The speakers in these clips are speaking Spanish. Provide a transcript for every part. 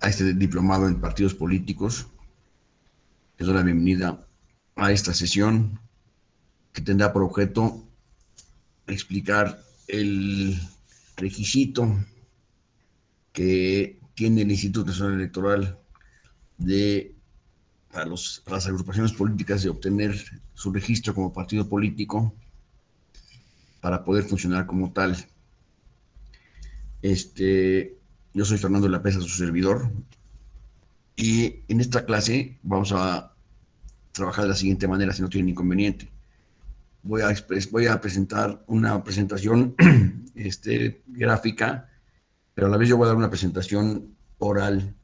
a este diplomado en partidos políticos. Les doy la bienvenida a esta sesión que tendrá por objeto explicar el requisito que tiene el Instituto Nacional Electoral de para las agrupaciones políticas de obtener su registro como partido político para poder funcionar como tal. Yo soy Fernando de la Pesa, su servidor, y en esta clase vamos a trabajar de la siguiente manera, si no tienen inconveniente. Voy a presentar una presentación gráfica, pero a la vez yo voy a dar una presentación oral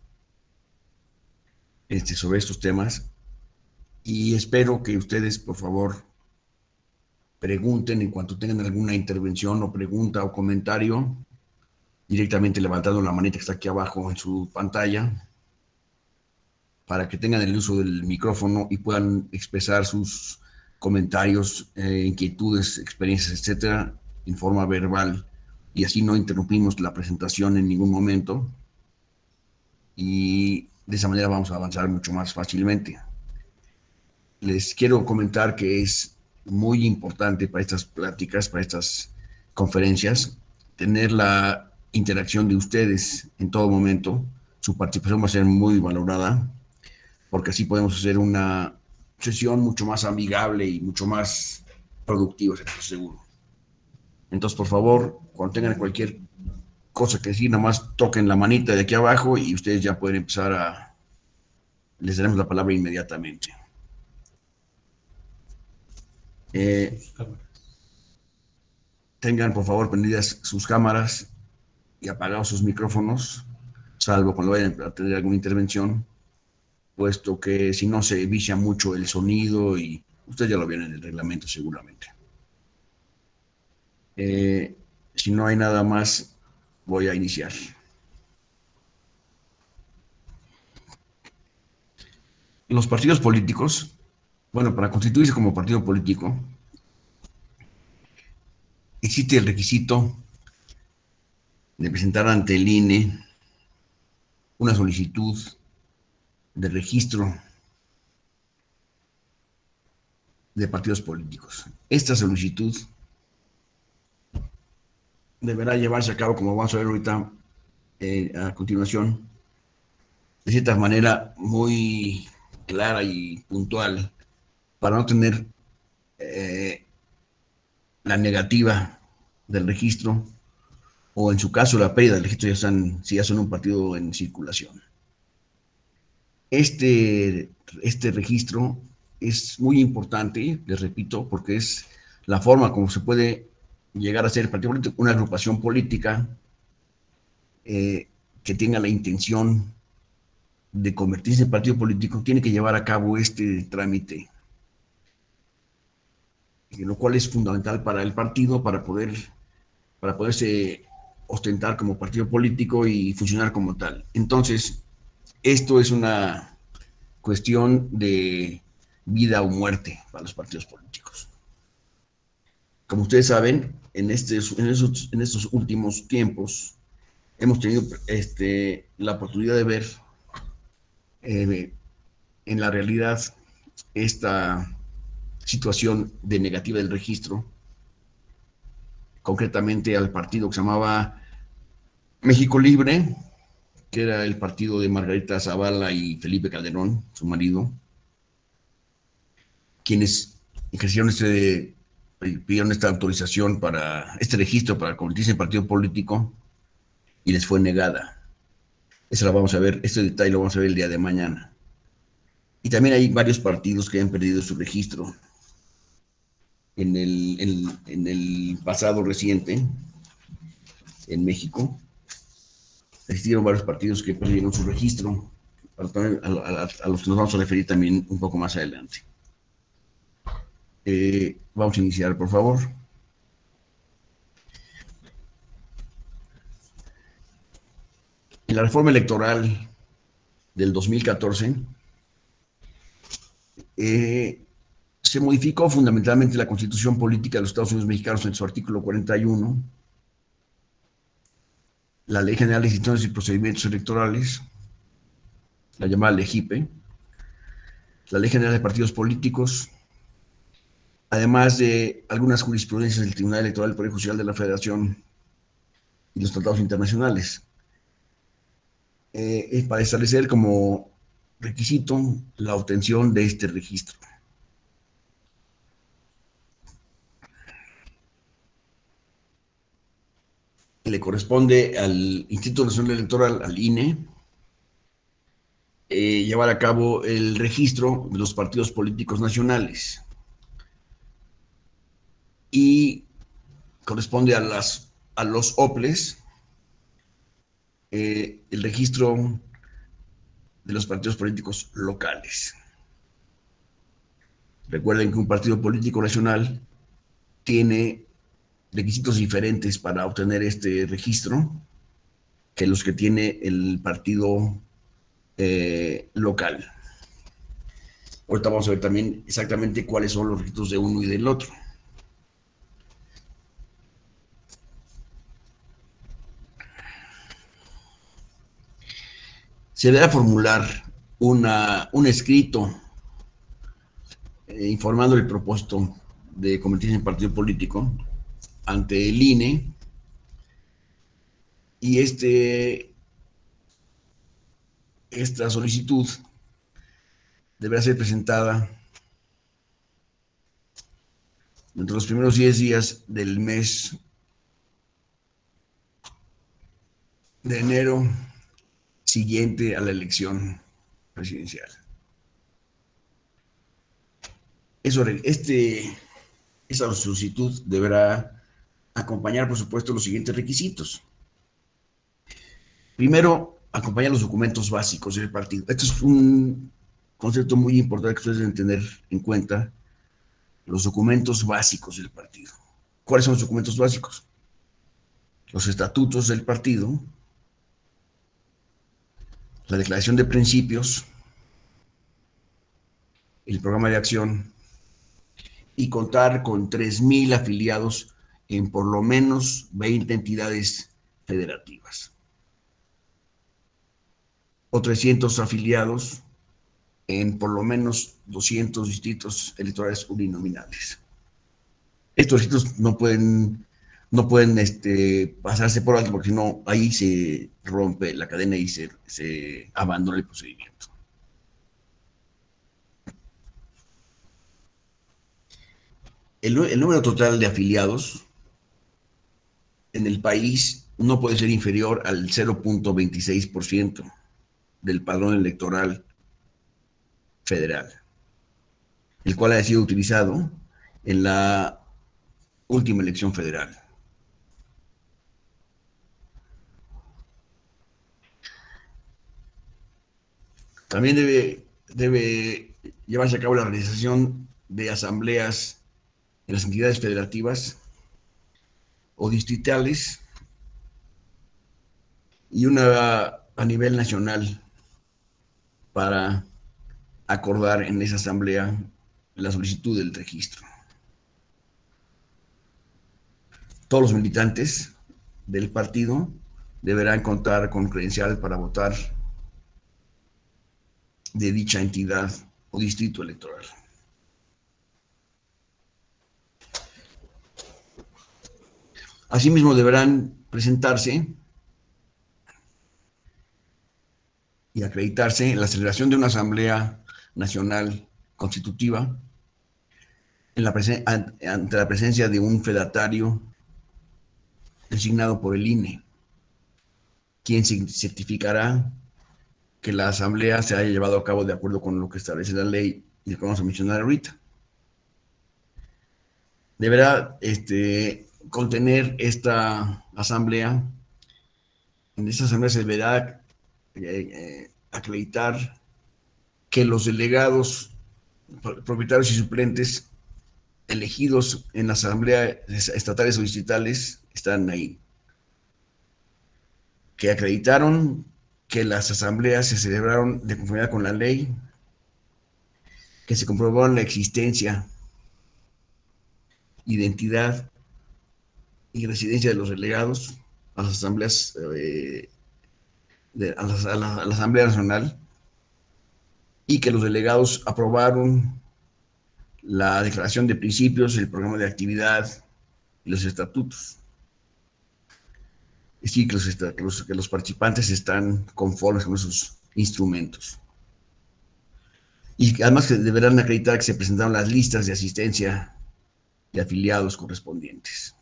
sobre estos temas y espero que ustedes, por favor, pregunten en cuanto tengan alguna intervención o pregunta o comentario, directamente levantando la manita que está aquí abajo en su pantalla, para que tengan el uso del micrófono y puedan expresar sus comentarios, inquietudes, experiencias, etcétera, en forma verbal, y así no interrumpimos la presentación en ningún momento y de esa manera vamos a avanzar mucho más fácilmente. Les quiero comentar que es muy importante para estas pláticas, para estas conferencias, tener la interacción de ustedes en todo momento. Su participación va a ser muy valorada, porque así podemos hacer una sesión mucho más amigable y mucho más productiva, estoy seguro. Entonces, por favor, cuando tengan cualquier cosa que decir, nomás toquen la manita de aquí abajo y ustedes ya pueden empezar a... Les daremos la palabra inmediatamente. Tengan, por favor, prendidas sus cámaras y apagados sus micrófonos, salvo cuando vayan a tener alguna intervención, puesto que si no se vicia mucho el sonido y ustedes ya lo vieron en el reglamento seguramente. Si no hay nada más, voy a iniciar. Los partidos políticos, bueno, para constituirse como partido político, existe el requisito de presentar ante el INE una solicitud de registro de partidos políticos. Esta solicitud deberá llevarse a cabo, como vamos a ver ahorita a continuación, de cierta manera muy clara y puntual, para no tener la negativa del registro o en su caso la pérdida del registro si ya son un partido en circulación. Este registro es muy importante, les repito, porque es la forma como se puede llegar a ser partido político, una agrupación política que tenga la intención de convertirse en partido político, tiene que llevar a cabo este trámite, lo cual es fundamental para el partido para poderse ostentar como partido político y funcionar como tal. Entonces, esto es una cuestión de vida o muerte para los partidos políticos. Como ustedes saben, en estos últimos tiempos hemos tenido la oportunidad de ver en la realidad esta situación de negativa del registro, concretamente al partido que se llamaba México Libre, que era el partido de Margarita Zavala y Felipe Calderón, su marido, quienes ejercieron pidieron esta autorización para este registro para convertirse en partido político y les fue negada. Eso lo vamos a ver, este detalle lo vamos a ver el día de mañana. Y también hay varios partidos que han perdido su registro en el pasado reciente en México. Existieron varios partidos que perdieron su registro, a los que nos vamos a referir también un poco más adelante. Vamos a iniciar, por favor. En la reforma electoral del 2014, se modificó fundamentalmente la Constitución Política de los Estados Unidos Mexicanos en su artículo 41, la Ley General de Instituciones y Procedimientos Electorales, la llamada LEGIPE, la Ley General de Partidos Políticos, además de algunas jurisprudencias del Tribunal Electoral del Poder Judicial de la Federación y los tratados internacionales, para establecer como requisito la obtención de este registro. Le corresponde al Instituto Nacional Electoral, al INE, llevar a cabo el registro de los partidos políticos nacionales y corresponde a los OPLES el registro de los partidos políticos locales. Recuerden que un partido político nacional tiene requisitos diferentes para obtener este registro que los que tiene el partido local. Ahorita vamos a ver también exactamente cuáles son los requisitos de uno y del otro. Se deberá formular un escrito informando el propósito de convertirse en partido político ante el INE y esta solicitud deberá ser presentada entre los primeros 10 días del mes de enero siguiente a la elección presidencial. Esa solicitud deberá acompañar, por supuesto, los siguientes requisitos. Primero, acompañar los documentos básicos del partido. Esto es un concepto muy importante que ustedes deben tener en cuenta, los documentos básicos del partido. ¿Cuáles son los documentos básicos? Los estatutos del partido, la declaración de principios, el programa de acción y contar con 3,000 afiliados en por lo menos 20 entidades federativas o 300 afiliados en por lo menos 200 distritos electorales uninominales. Estos requisitos no pueden pasarse por alto porque si no, ahí se rompe la cadena y se abandona el procedimiento. El número total de afiliados en el país no puede ser inferior al 0,26% del padrón electoral federal, el cual ha sido utilizado en la última elección federal. También debe llevarse a cabo la realización de asambleas en las entidades federativas o distritales y una a nivel nacional para acordar en esa asamblea la solicitud del registro. Todos los militantes del partido deberán contar con credencial para votar de dicha entidad o distrito electoral. Asimismo, deberán presentarse y acreditarse en la celebración de una asamblea nacional constitutiva ante la presencia de un fedatario designado por el INE, quien certificará que la asamblea se haya llevado a cabo de acuerdo con lo que establece la ley y lo que vamos a mencionar ahorita. Deberá contener esta asamblea. En esta asamblea se deberá acreditar que los delegados, propietarios y suplentes elegidos en la asamblea estatales o distritales están ahí, que acreditaron que las asambleas se celebraron de conformidad con la ley, que se comprobó la existencia, identidad y residencia de los delegados a las asambleas, a la Asamblea Nacional, y que los delegados aprobaron la declaración de principios, el programa de actividad y los estatutos. Es decir, que los participantes están conformes con esos instrumentos. Y además que deberán acreditar que se presentaron las listas de asistencia de afiliados correspondientes.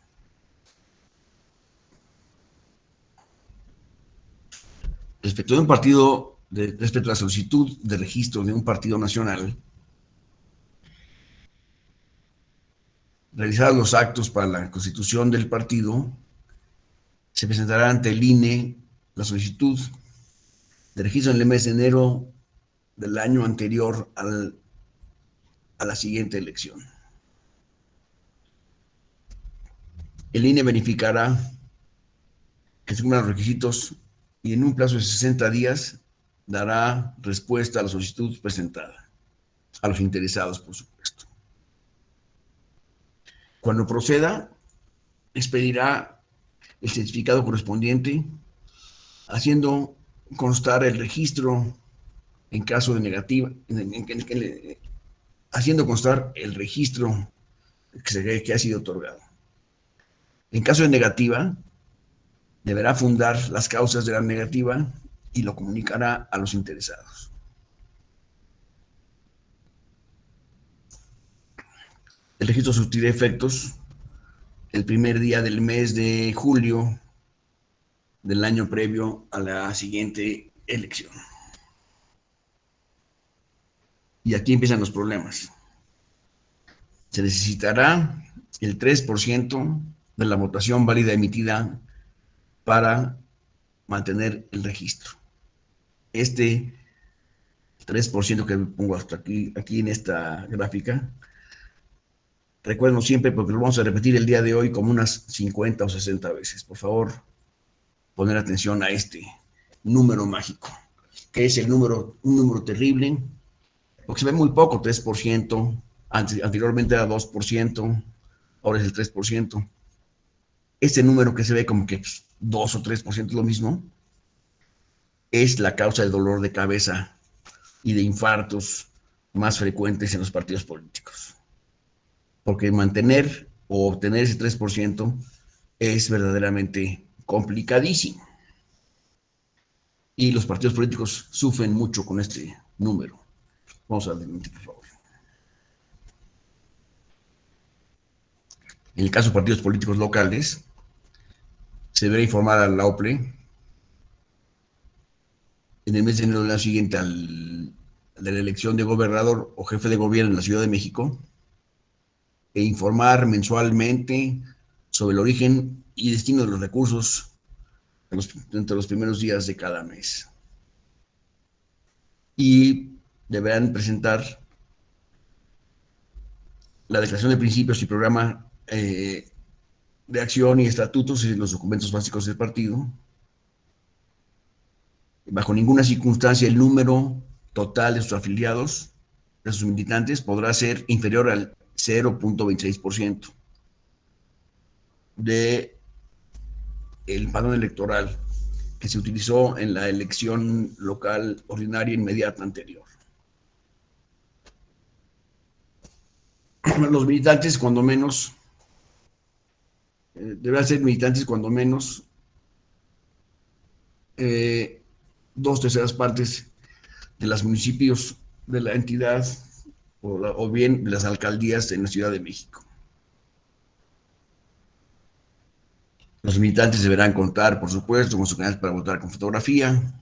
Respecto a un partido, respecto a la solicitud de registro de un partido nacional, realizados los actos para la constitución del partido, se presentará ante el INE la solicitud de registro en el mes de enero del año anterior a la siguiente elección. El INE verificará que se cumplan los requisitos y en un plazo de 60 días dará respuesta a la solicitud presentada, a los interesados, por supuesto. Cuando proceda, expedirá el certificado correspondiente, haciendo constar el registro en caso de negativa, haciendo constar el registro que ha sido otorgado. En caso de negativa, deberá fundar las causas de la negativa y lo comunicará a los interesados. El registro surtirá efectos el primer día del mes de julio del año previo a la siguiente elección. Y aquí empiezan los problemas. Se necesitará el 3% de la votación válida emitida para mantener el registro. Este 3% que pongo hasta aquí en esta gráfica, recuerden siempre porque lo vamos a repetir el día de hoy como unas 50 o 60 veces. Por favor, poner atención a este número mágico, que es un número terrible, porque se ve muy poco, 3%, anteriormente era 2%, ahora es el 3%. Este número que se ve como que 2 o 3% es lo mismo, es la causa del dolor de cabeza y de infartos más frecuentes en los partidos políticos. Porque mantener o obtener ese 3% es verdaderamente complicadísimo. Y los partidos políticos sufren mucho con este número. Vamos a adelante, por favor. En el caso de partidos políticos locales, se deberá informar a la OPLE en el mes de enero del año siguiente de la elección de gobernador o jefe de gobierno en la Ciudad de México e informar mensualmente sobre el origen y destino de los recursos entre los primeros días de cada mes. Y deberán presentar la declaración de principios y programa de acción y estatutos y los documentos básicos del partido. Bajo ninguna circunstancia el número total de sus afiliados, de sus militantes, podrá ser inferior al 0.26% del padrón electoral que se utilizó en la elección local ordinaria inmediata anterior. Los militantes, cuando menos, deberán ser militantes cuando menos 2/3 partes de los municipios de la entidad o bien de las alcaldías en la Ciudad de México. Los militantes deberán contar, por supuesto, con su canal para votar con fotografía,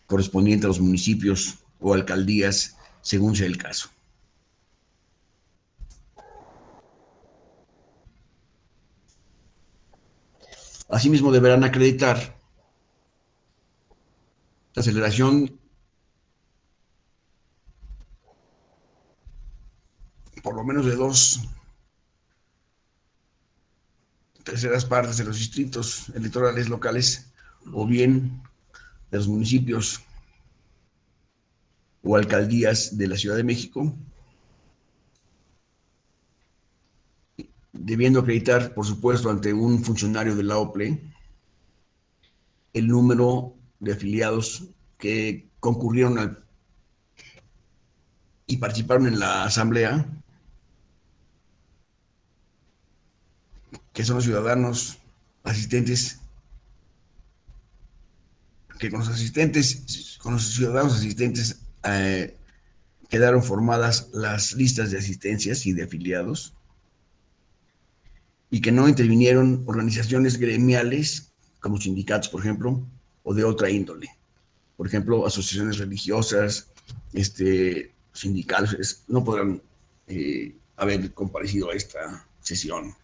correspondiente a los municipios o alcaldías, según sea el caso. Asimismo, deberán acreditar la celebración por lo menos de 2/3 partes de los distritos electorales locales o bien de los municipios o alcaldías de la Ciudad de México, debiendo acreditar, por supuesto, ante un funcionario de la OPLE el número de afiliados que concurrieron y participaron en la asamblea, que son los ciudadanos asistentes, que con los ciudadanos asistentes quedaron formadas las listas de asistencias y de afiliados, y que no intervinieron organizaciones gremiales como sindicatos, por ejemplo, o de otra índole. Por ejemplo, asociaciones religiosas, sindicales, no podrán haber comparecido a esta sesión.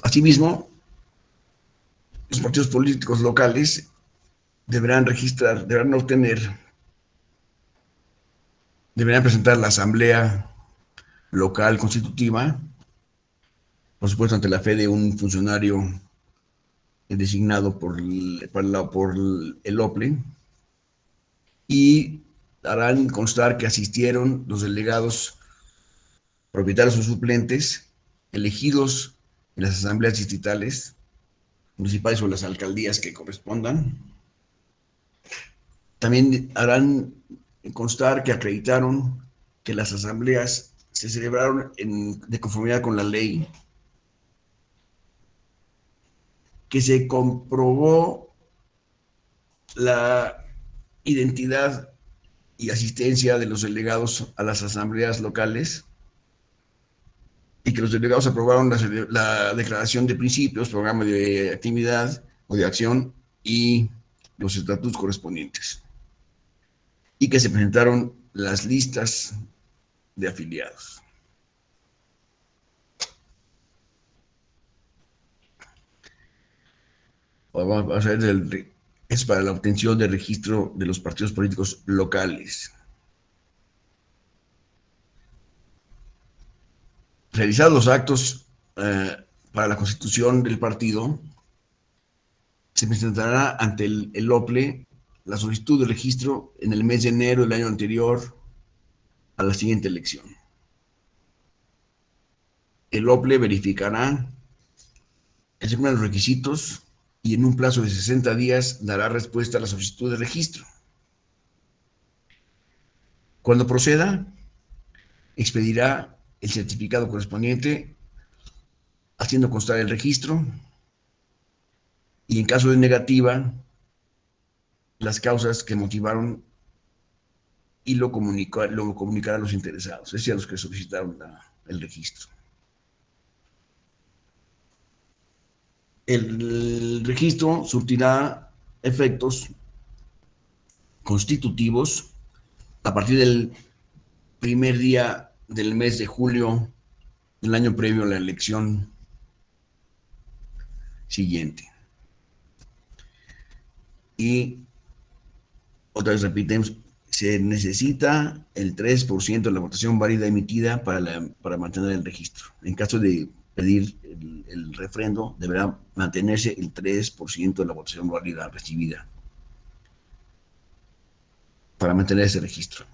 Asimismo, los partidos políticos locales deberán presentar la asamblea local constitutiva, por supuesto ante la fe de un funcionario designado por el OPLE, y harán constar que asistieron los delegados propietarios o suplentes elegidos en las asambleas distritales, municipales o las alcaldías que correspondan. También harán constar que acreditaron que las asambleas se celebraron de conformidad con la ley, que se comprobó la identidad y asistencia de los delegados a las asambleas locales, y que los delegados aprobaron la declaración de principios, programa de actividad o de acción y los estatutos correspondientes, y que se presentaron las listas de afiliados. Vamos a ver, es para la obtención del registro de los partidos políticos locales. Realizados los actos para la constitución del partido, se presentará ante el OPLE la solicitud de registro en el mes de enero del año anterior a la siguiente elección. El OPLE verificará que se cumplan los requisitos y en un plazo de 60 días dará respuesta a la solicitud de registro. Cuando proceda, expedirá el certificado correspondiente haciendo constar el registro, y en caso de negativa, las causas que motivaron, y lo comunicará a los interesados, es decir, a los que solicitaron el registro. El registro surtirá efectos constitutivos a partir del primer día del mes de julio del año previo a la elección siguiente. Y otra vez repitemos, se necesita el 3% de la votación válida emitida para mantener el registro. En caso de pedir el refrendo, deberá mantenerse el 3% de la votación válida recibida para mantener ese registro.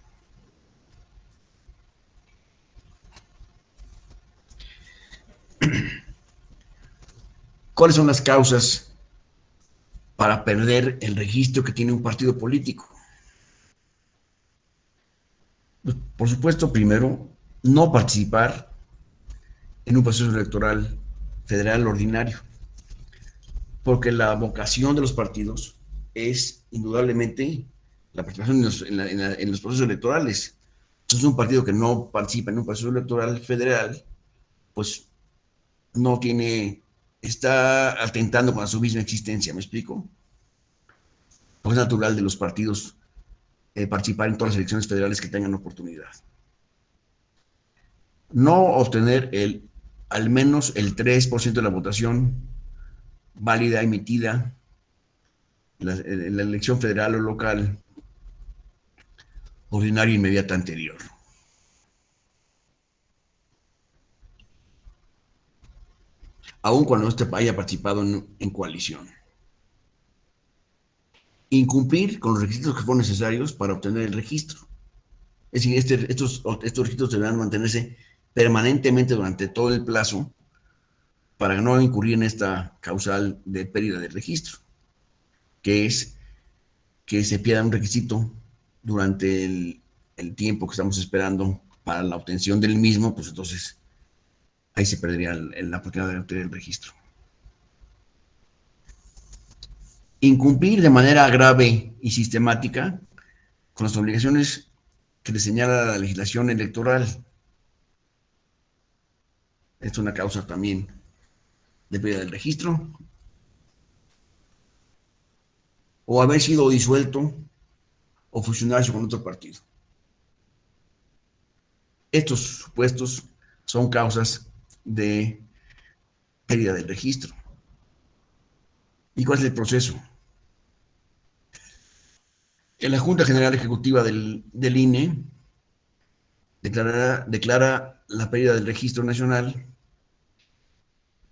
¿Cuáles son las causas para perder el registro que tiene un partido político? Pues, por supuesto, primero, no participar en un proceso electoral federal ordinario, porque la vocación de los partidos es indudablemente la participación en los procesos electorales. Entonces, un partido que no participa en un proceso electoral federal, pues no tiene, está atentando con su misma existencia, ¿me explico? Pues es natural de los partidos participar en todas las elecciones federales que tengan oportunidad. No obtener al menos el 3% de la votación válida emitida en la elección federal o local ordinaria inmediata anterior. Aun cuando no haya participado en coalición. Incumplir con los requisitos que fueron necesarios para obtener el registro. Es decir, estos registros deberán mantenerse permanentemente durante todo el plazo para no incurrir en esta causal de pérdida de registro, que es que se pierda un requisito durante el tiempo que estamos esperando para la obtención del mismo, pues entonces ahí se perdería la oportunidad de obtener el registro. Incumplir de manera grave y sistemática con las obligaciones que le señala la legislación electoral. Es una causa también de pérdida del registro, o haber sido disuelto o fusionarse con otro partido. Estos supuestos son causas de pérdida del registro. ¿Y cuál es el proceso? En la Junta General Ejecutiva del INE declara la pérdida del registro nacional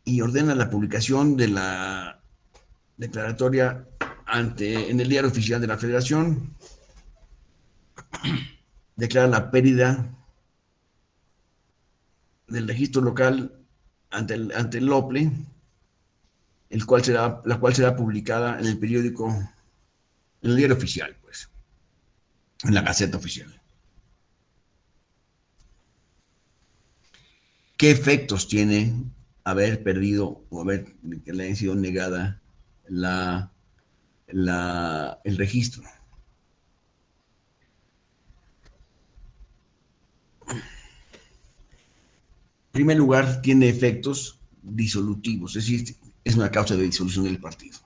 y ordena la publicación de la declaratoria en el Diario Oficial de la Federación, declara la pérdida del registro local ante el OPLE, la cual será publicada en el periódico, en el Diario Oficial, pues, en la Gaceta Oficial. ¿Qué efectos tiene haber perdido o que le haya sido negada el registro? En primer lugar, tiene efectos disolutivos, es decir, es una causa de disolución del partido.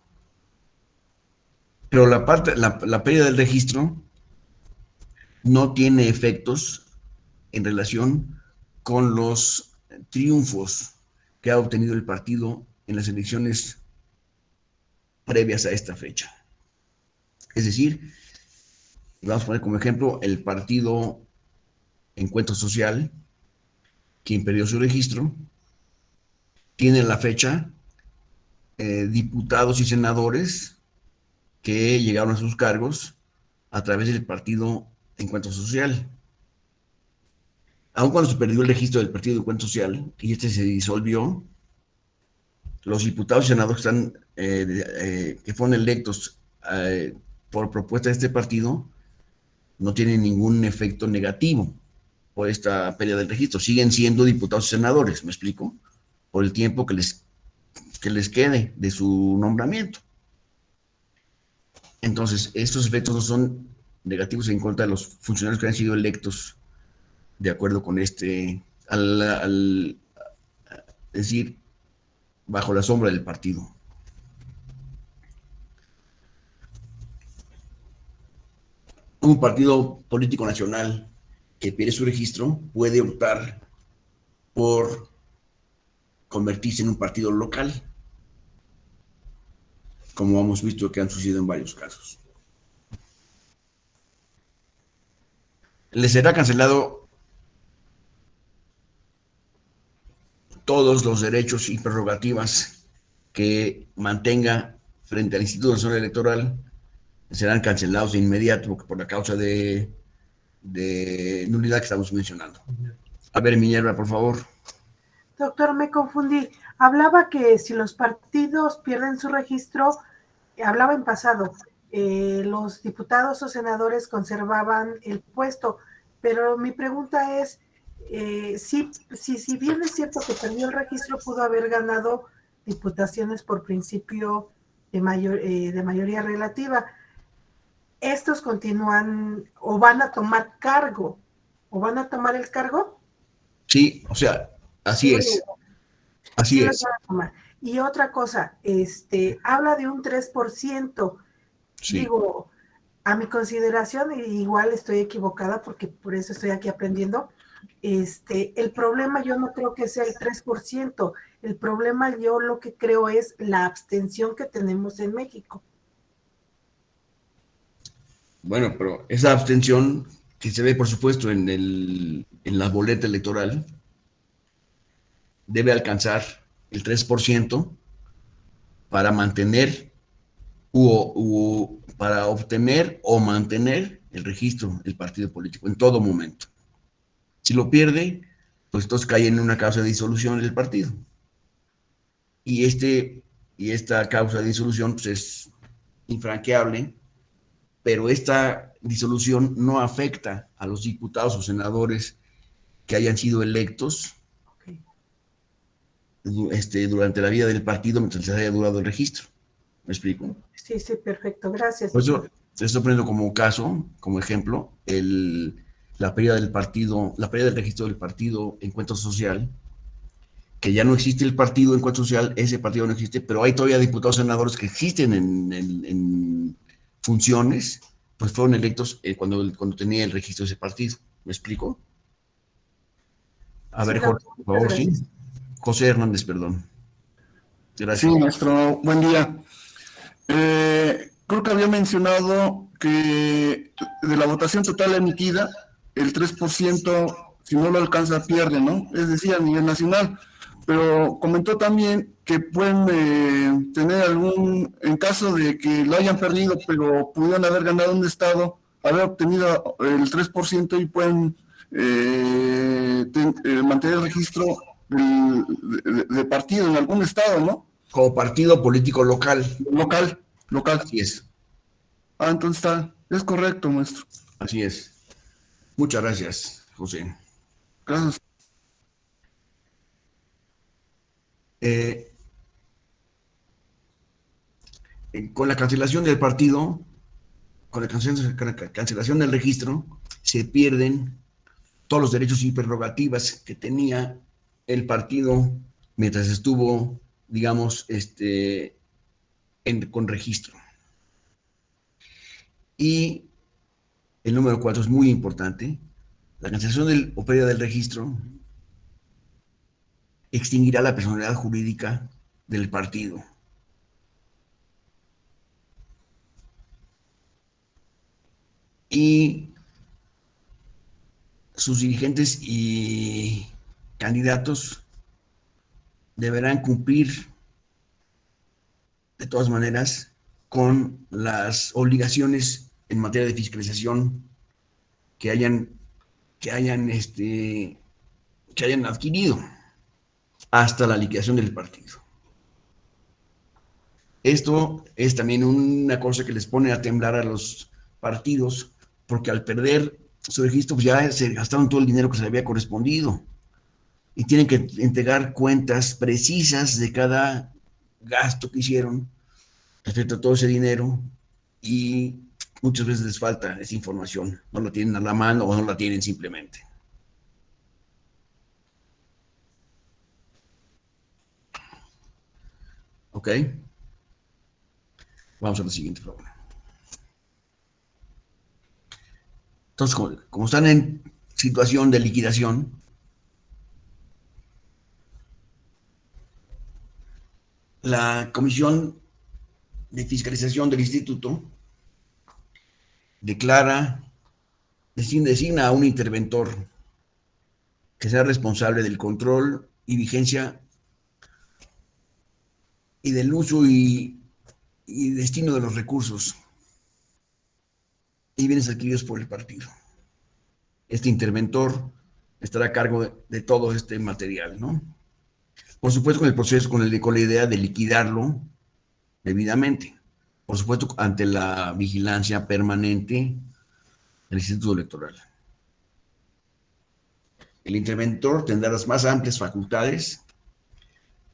Pero la pérdida del registro no tiene efectos en relación con los triunfos que ha obtenido el partido en las elecciones previas a esta fecha. Es decir, vamos a poner como ejemplo el partido Encuentro Social, quien perdió su registro, tiene a la fecha diputados y senadores que llegaron a sus cargos a través del partido Encuentro Social. Aun cuando se perdió el registro del partido Encuentro Social y este se disolvió, los diputados y senadores que fueron electos por propuesta de este partido no tienen ningún efecto negativo por esta pérdida del registro. Siguen siendo diputados y senadores, ¿me explico? Por el tiempo que les quede de su nombramiento. Entonces, estos efectos no son negativos en contra de los funcionarios que han sido electos de acuerdo con al decir, bajo la sombra del partido. Un partido político nacional que pierde su registro puede optar por convertirse en un partido local, como hemos visto que han sucedido en varios casos. Le será cancelado todos los derechos y prerrogativas que mantenga frente al Instituto Nacional Electoral, serán cancelados de inmediato por la causa de nulidad que estamos mencionando. A ver, Minerva, por favor. Doctor, me confundí. Hablaba que si los partidos pierden su registro, hablaba en pasado, los diputados o senadores conservaban el puesto, pero mi pregunta es, si bien es cierto que perdió el registro, pudo haber ganado diputaciones por principio de mayoría relativa. ¿Estos continúan o van a tomar cargo? ¿O van a tomar el cargo? Sí, o sea, así es. Así sí es. Y otra cosa, habla de un 3%. Sí. Digo, a mi consideración, igual estoy equivocada porque por eso estoy aquí aprendiendo, el problema yo no creo que sea el 3%, el problema yo lo que creo es la abstención que tenemos en México. Bueno, pero esa abstención que se ve, por supuesto, en la boleta electoral, debe alcanzar el 3% para mantener para obtener o mantener el registro del partido político en todo momento. Si lo pierde, pues entonces cae en una causa de disolución del partido. Y esta causa de disolución pues, es infranqueable pero esta disolución no afecta a los diputados o senadores que hayan sido electos durante la vida del partido mientras les haya durado el registro. ¿Me explico? Sí, sí, perfecto. Gracias, Por doctor. eso estoy poniendo como caso, como ejemplo, la pérdida del partido, la pérdida del registro del partido Encuentro Social, que ya no existe el partido Encuentro Social, ese partido no existe, pero hay todavía diputados senadores que existen en funciones, pues fueron electos cuando tenía el registro de ese partido. ¿Me explico? A Sí, ver, Jorge, doctor, por muchas favor, sí. gracias. José Hernández, perdón. Sí, Gracias. maestro, buen día. Creo que había mencionado que de la votación total emitida, el 3%, si no lo alcanza, pierde, ¿no? Es decir, a nivel nacional. Pero comentó también que pueden tener en caso de que lo hayan perdido, pero pudieran haber ganado un estado, haber obtenido el 3% y pueden mantener el registro de partido en algún estado, ¿no? Como partido político local. Local. Así es. Entonces es correcto, maestro. Así es. Muchas gracias, José. Gracias. Eh, con la cancelación del partido, con la cancelación del registro, se pierden todos los derechos y prerrogativas que tenía el partido mientras estuvo, digamos, con registro. Y el número 4 es muy importante. La cancelación o pérdida del registro extinguirá la personalidad jurídica del partido. Y sus dirigentes y candidatos deberán cumplir de todas maneras con las obligaciones en materia de fiscalización que hayan, que hayan, que hayan adquirido hasta la liquidación del partido. Esto es también una cosa que les pone a temblar a los partidos, porque al perder su registro pues ya se gastaron todo el dinero que se les había correspondido y tienen que entregar cuentas precisas de cada gasto que hicieron respecto a todo ese dinero y muchas veces les falta esa información, no la tienen a la mano o no la tienen simplemente. ¿Ok? Vamos a la siguiente, por favor. Entonces, como están en situación de liquidación, la Comisión de Fiscalización del Instituto designa a un interventor que sea responsable del control y vigencia y del uso y destino de los recursos y bienes adquiridos por el partido. Este interventor estará a cargo de todo este material, ¿no? Por supuesto, con el proceso, con la idea de liquidarlo debidamente. Por supuesto, ante la vigilancia permanente del Instituto Electoral. El interventor tendrá las más amplias facultades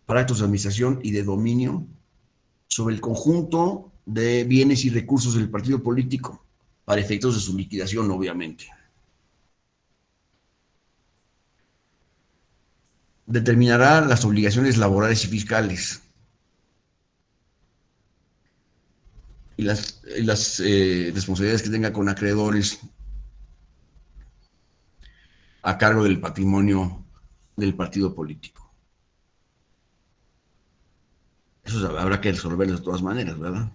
para actos de administración y de dominio sobre el conjunto de bienes y recursos del partido político, para efectos de su liquidación, obviamente. Determinará las obligaciones laborales y fiscales y las responsabilidades que tenga con acreedores a cargo del patrimonio del partido político. Eso habrá que resolverlo de todas maneras, ¿verdad?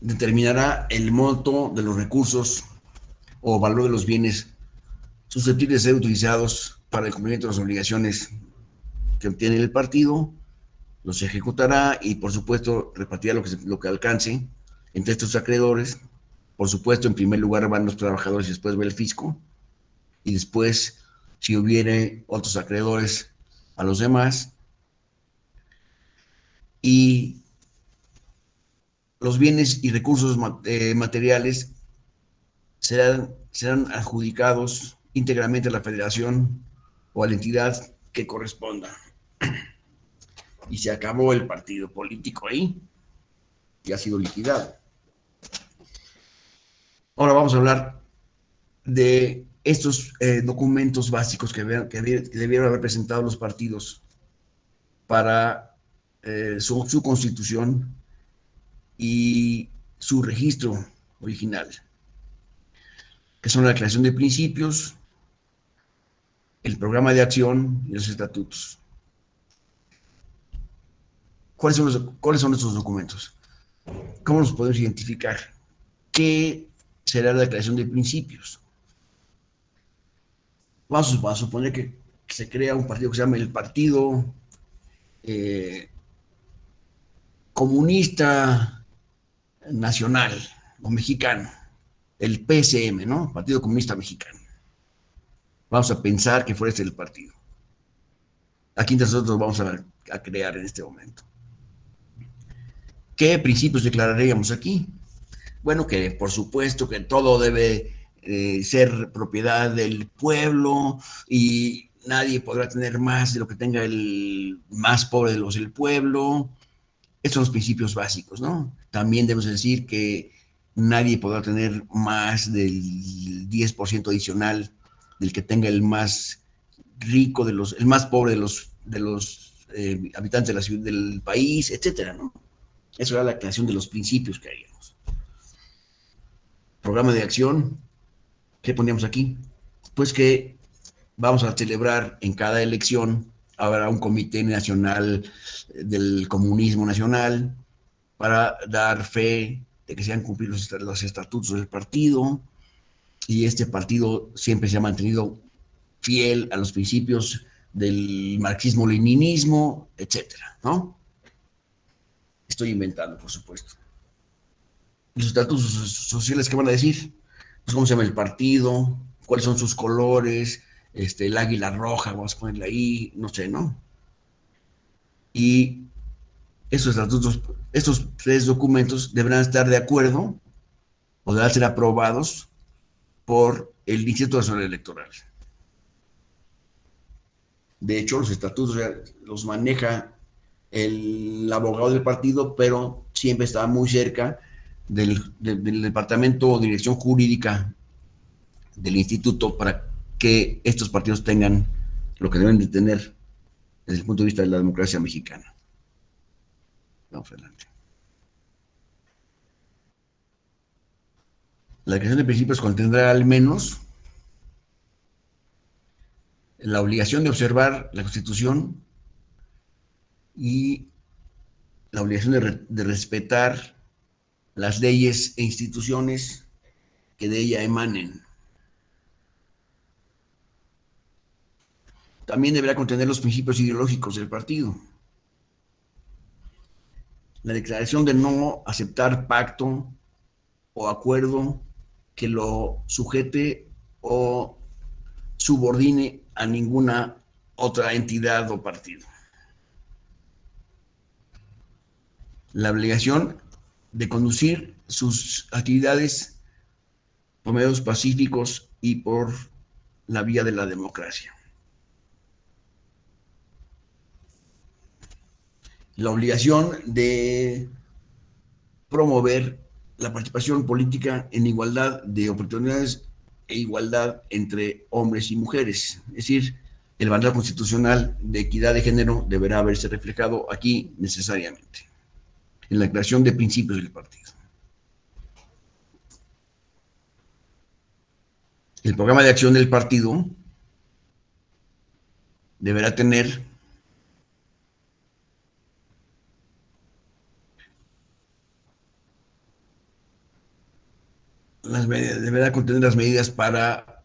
Determinará el monto de los recursos o valor de los bienes susceptibles de ser utilizados para el cumplimiento de las obligaciones que obtiene el partido, los ejecutará y, por supuesto, repartirá lo que alcance entre estos acreedores. Por supuesto, en primer lugar van los trabajadores y después va el fisco. Y después, si hubiere otros acreedores, a los demás. Y los bienes y recursos materiales serán adjudicados íntegramente a la federación o a la entidad que corresponda. Y se acabó el partido político ahí, que ha sido liquidado. Ahora vamos a hablar de estos documentos básicos que debieron haber presentado los partidos para su constitución y su registro original, que son la declaración de principios, el programa de acción y los estatutos. ¿Cuáles son estos documentos? ¿Cómo los podemos identificar? ¿Qué será la declaración de principios? Vamos a suponer que se crea un partido que se llama el Partido Comunista Nacional o Mexicano, el PSM, ¿no? Partido Comunista Mexicano. Vamos a pensar que fuera este el partido. Aquí nosotros vamos a crear en este momento. ¿Qué principios declararíamos aquí? Bueno, que por supuesto que todo debe ser propiedad del pueblo y nadie podrá tener más de lo que tenga el más pobre de los del pueblo. Estos son los principios básicos, ¿no? También debemos decir que nadie podrá tener más del 10% adicional del que tenga el más rico el más pobre de los habitantes de la ciudad, del país, etcétera, ¿no? Eso era la creación de los principios que haríamos. Programa de acción, ¿qué poníamos aquí? Pues que vamos a celebrar en cada elección, habrá un comité nacional del comunismo nacional para dar fe de que se han cumplido los estatutos del partido, y este partido siempre se ha mantenido fiel a los principios del marxismo-leninismo, etcétera, ¿no? Estoy inventando, por supuesto. Los estatutos sociales, ¿qué van a decir? Pues cómo se llama el partido, cuáles son sus colores, el águila roja, vamos a ponerle ahí, no sé, ¿no? Y estos estatutos, estos tres documentos deberán estar de acuerdo o deberán ser aprobados por el Instituto Nacional Electoral. De hecho, los estatutos los maneja el abogado del partido, pero siempre está muy cerca del departamento o dirección jurídica del instituto para que estos partidos tengan lo que deben de tener desde el punto de vista de la democracia mexicana. Vamos adelante. La declaración de principios contendrá al menos la obligación de observar la Constitución y la obligación de respetar las leyes e instituciones que de ella emanen. También deberá contener los principios ideológicos del partido. La declaración de no aceptar pacto o acuerdo que lo sujete o subordine a ninguna otra entidad o partido. La obligación de conducir sus actividades por medios pacíficos y por la vía de la democracia. La obligación de promover la participación política en igualdad de oportunidades e igualdad entre hombres y mujeres. Es decir, el mandato constitucional de equidad de género deberá verse reflejado aquí necesariamente, en la declaración de principios del partido. El programa de acción del partido deberá tener deberá contener las medidas para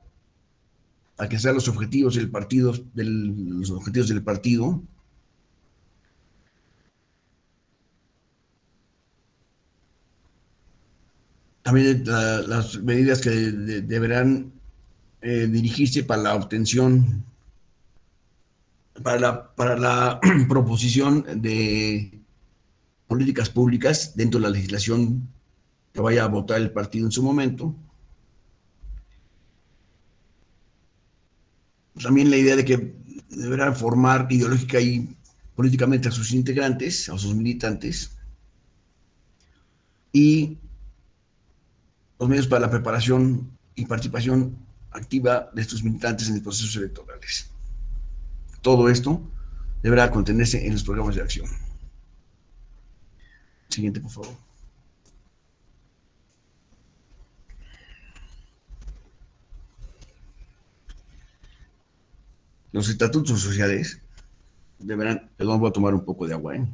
alcanzar los objetivos del partido, los objetivos del partido. También las medidas que deberán dirigirse para la obtención, para la proposición de políticas públicas dentro de la legislación que vaya a votar el partido en su momento. También la idea de que deberán formar ideológica y políticamente a sus integrantes, a sus militantes, y los medios para la preparación y participación activa de estos militantes en los procesos electorales. Todo esto deberá contenerse en los programas de acción. Siguiente, por favor. Los estatutos sociales deberán, perdón, voy a tomar un poco de agua, ¿eh?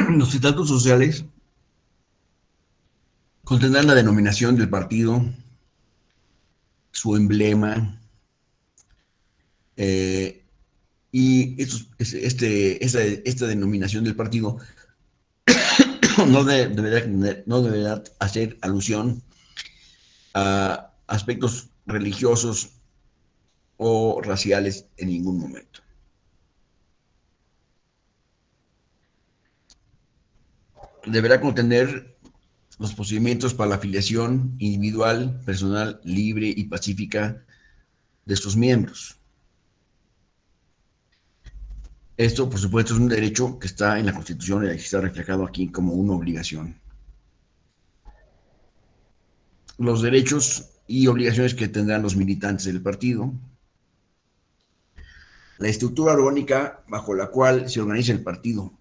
Los estatutos sociales contendrán la denominación del partido, su emblema, y esta denominación del partido no deberá hacer alusión a aspectos religiosos o raciales en ningún momento. Deberá contener los procedimientos para la afiliación individual, personal, libre y pacífica de sus miembros. Esto, por supuesto, es un derecho que está en la Constitución y está reflejado aquí como una obligación. Los derechos y obligaciones que tendrán los militantes del partido. La estructura orgánica bajo la cual se organiza el partido.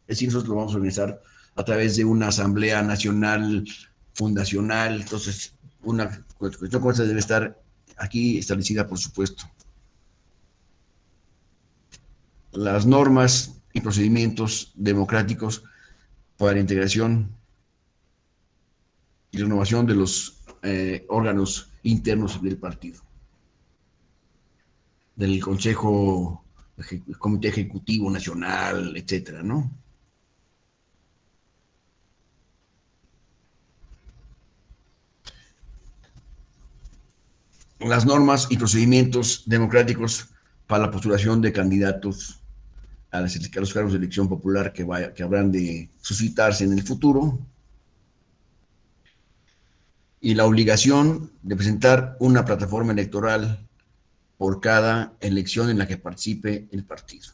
Es decir, nosotros lo vamos a organizar a través de una asamblea nacional fundacional. Entonces, una cuestión como esta debe estar aquí establecida, por supuesto. Las normas y procedimientos democráticos para la integración y renovación de los órganos internos del partido, del Consejo, Comité Ejecutivo Nacional, etcétera, ¿no? Las normas y procedimientos democráticos para la postulación de candidatos a los cargos de elección popular que habrán de suscitarse en el futuro, y la obligación de presentar una plataforma electoral por cada elección en la que participe el partido.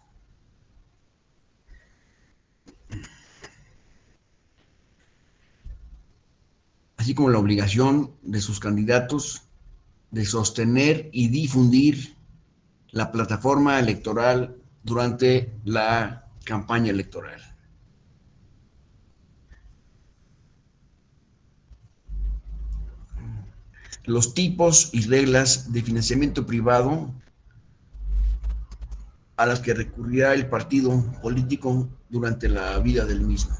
Así como la obligación de sus candidatos de sostener y difundir la plataforma electoral durante la campaña electoral. Los tipos y reglas de financiamiento privado a las que recurrirá el partido político durante la vida del mismo.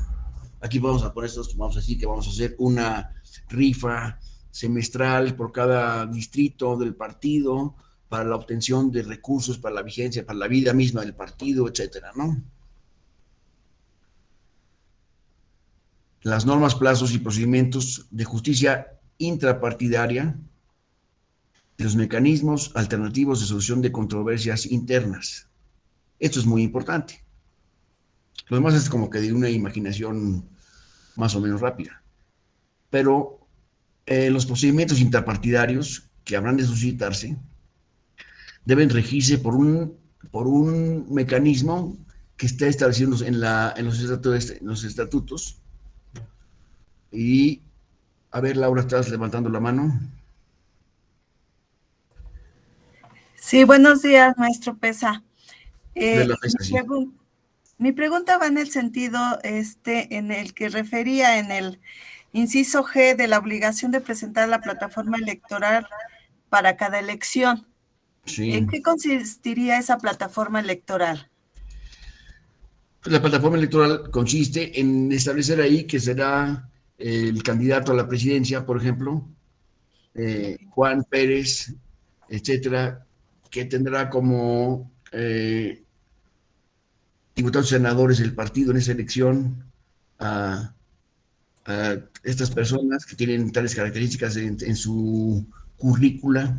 Aquí vamos a poner estos, vamos a decir que vamos a hacer una rifa semestral por cada distrito del partido para la obtención de recursos para la vigencia, para la vida misma del partido, etcétera, ¿no? Las normas, plazos y procedimientos de justicia intrapartidaria y los mecanismos alternativos de solución de controversias internas. Esto es muy importante. Lo demás es como que de una imaginación más o menos rápida. Pero los procedimientos intrapartidarios que habrán de suscitarse deben regirse por un mecanismo que está establecido en los estatutos. Y, a ver, Laura, estás levantando la mano. Sí, buenos días, maestro Pesa. De la mesa, sí. Mi pregunta va en el sentido en el que refería en el inciso G de la obligación de presentar la plataforma electoral para cada elección. Sí. ¿En qué consistiría esa plataforma electoral? La plataforma electoral consiste en establecer ahí que será el candidato a la presidencia, por ejemplo, Juan Pérez, etcétera, que tendrá como diputados y senadores del partido en esa elección a estas personas que tienen tales características en su currícula,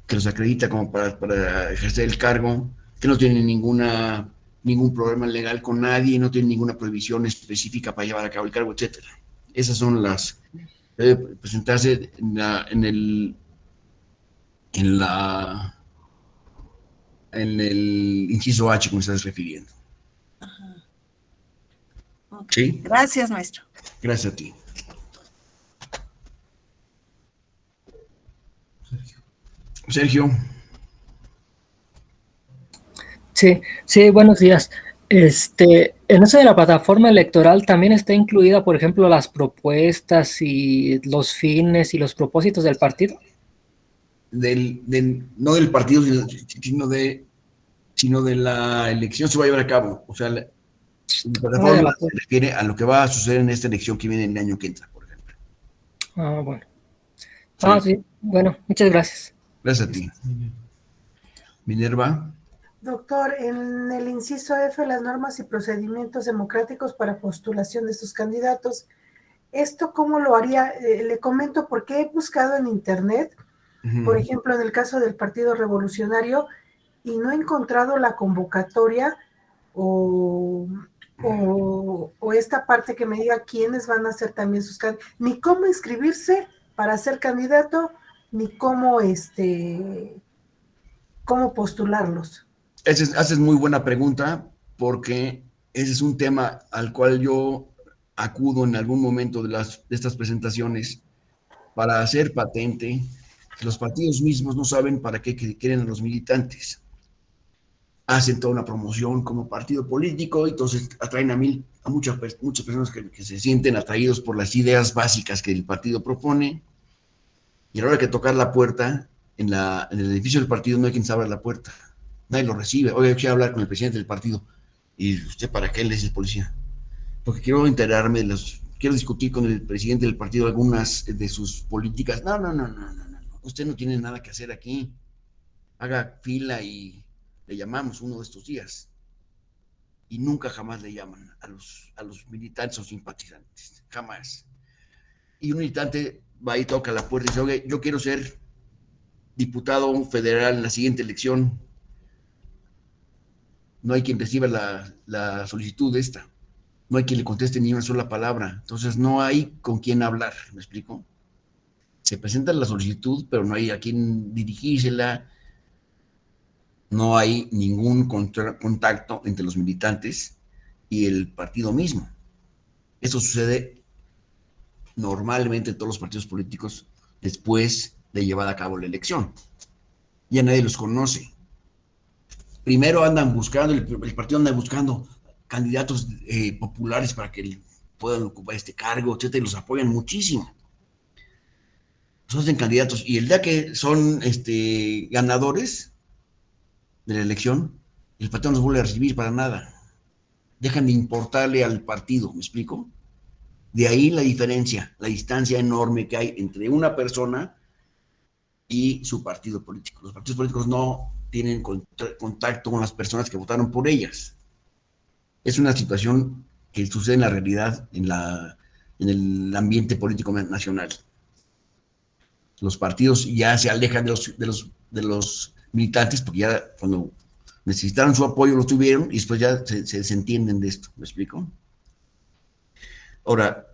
que los acredita como para ejercer el cargo, que no tienen ningún problema legal con nadie, no tienen ninguna prohibición específica para llevar a cabo el cargo, etcétera. Esas son las, debe presentarse en el inciso H, como estás refiriendo. Okay. ¿Sí? Gracias, maestro. Gracias a ti. Sergio. Sí, buenos días. En eso de la plataforma electoral también está incluida, por ejemplo, las propuestas y los fines y los propósitos del partido. No del partido, sino de la elección se va a llevar a cabo. O sea, la plataforma se refiere a lo que va a suceder en esta elección que viene el año que entra, por ejemplo. Ah, bueno. Sí. Sí, bueno, muchas gracias. Gracias a ti. Minerva. Doctor, en el inciso F, las normas y procedimientos democráticos para postulación de sus candidatos, ¿esto cómo lo haría? Le comento porque he buscado en internet, por ejemplo, en el caso del Partido Revolucionario, y no he encontrado la convocatoria o esta parte que me diga quiénes van a ser también sus candidatos, ni cómo inscribirse para ser candidato, ni cómo postularlos. Haces muy buena pregunta, porque ese es un tema al cual yo acudo en algún momento de estas presentaciones para hacer patente que los partidos mismos no saben para qué quieren a los militantes. Hacen toda una promoción como partido político y entonces atraen a muchas personas que se sienten atraídos por las ideas básicas que el partido propone, y a la hora de tocar la puerta, en el edificio del partido no hay quien se abra la puerta. Nadie lo recibe. Oye, quiero hablar con el presidente del partido. ¿Y usted para qué le dice el policía? Porque quiero enterarme quiero discutir con el presidente del partido algunas de sus políticas. No. Usted no tiene nada que hacer aquí. Haga fila y le llamamos uno de estos días. Y nunca jamás le llaman a los militantes o simpatizantes. Jamás. Y un militante va y toca la puerta y dice, oye, yo quiero ser diputado federal en la siguiente elección. No hay quien reciba la solicitud de esta. No hay quien le conteste ni una sola palabra. Entonces no hay con quién hablar, ¿me explico? Se presenta la solicitud, pero no hay a quién dirigírsela. No hay ningún contacto entre los militantes y el partido mismo. Eso sucede normalmente en todos los partidos políticos después de llevada a cabo la elección. Ya nadie los conoce. Primero andan buscando, el partido anda buscando candidatos populares para que puedan ocupar este cargo, etcétera, y los apoyan muchísimo. Los hacen candidatos, y el día que son ganadores de la elección, el partido no los vuelve a recibir para nada. Dejan de importarle al partido, ¿me explico? De ahí la diferencia, la distancia enorme que hay entre una persona y su partido político. Los partidos políticos no tienen contacto con las personas que votaron por ellas. Es una situación que sucede en la realidad, en el ambiente político nacional. Los partidos ya se alejan de los militantes, porque ya cuando necesitaron su apoyo lo tuvieron y después ya se desentienden de esto. ¿Me explico? Ahora,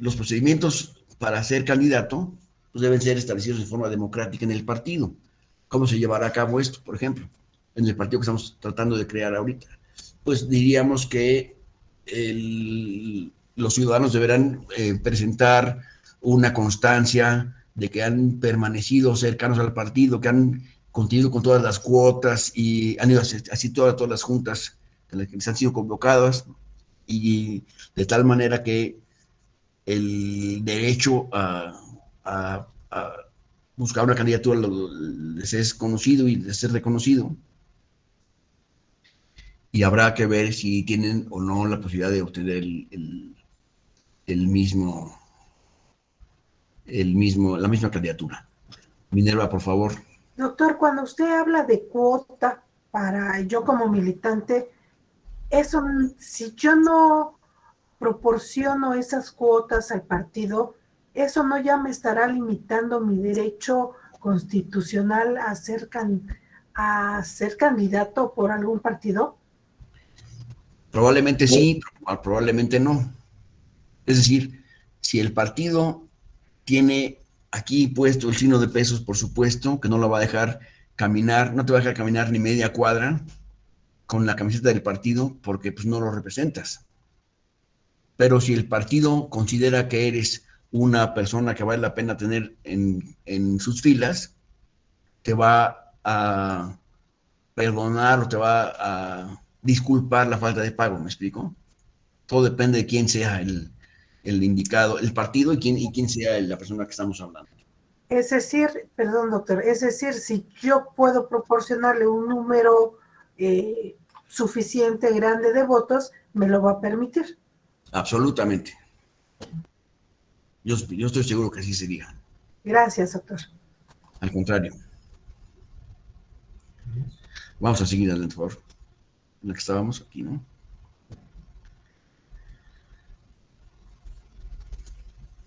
los procedimientos para ser candidato pues deben ser establecidos de forma democrática en el partido. ¿Cómo se llevará a cabo esto, por ejemplo, en el partido que estamos tratando de crear ahorita? Pues diríamos que los ciudadanos deberán presentar una constancia de que han permanecido cercanos al partido, que han continuado con todas las cuotas y han ido así todas las juntas que les han sido convocadas, y de tal manera que el derecho a buscar una candidatura les es conocido y les es reconocido, y habrá que ver si tienen o no la posibilidad de obtener la misma candidatura. Minerva, por favor. Doctor, cuando usted habla de cuota para yo como militante, eso, si yo no proporciono esas cuotas al partido, ¿eso no ya me estará limitando mi derecho constitucional a ser candidato por algún partido? Probablemente sí, probablemente no. Es decir, si el partido tiene aquí puesto el signo de pesos, por supuesto, que no lo va a dejar caminar, no te va a dejar caminar ni media cuadra con la camiseta del partido porque pues no lo representas. Pero si el partido considera que eres una persona que vale la pena tener en sus filas, te va a perdonar o te va a disculpar la falta de pago, ¿me explico? Todo depende de quién sea el indicado, el partido y quién sea la persona que estamos hablando. Es decir, perdón, doctor, es decir, si yo puedo proporcionarle un número suficiente grande de votos, me lo va a permitir. Absolutamente. Yo estoy seguro que así sería. Gracias, doctor. Al contrario. Vamos a seguir adelante, por favor. En la que estábamos aquí, ¿no?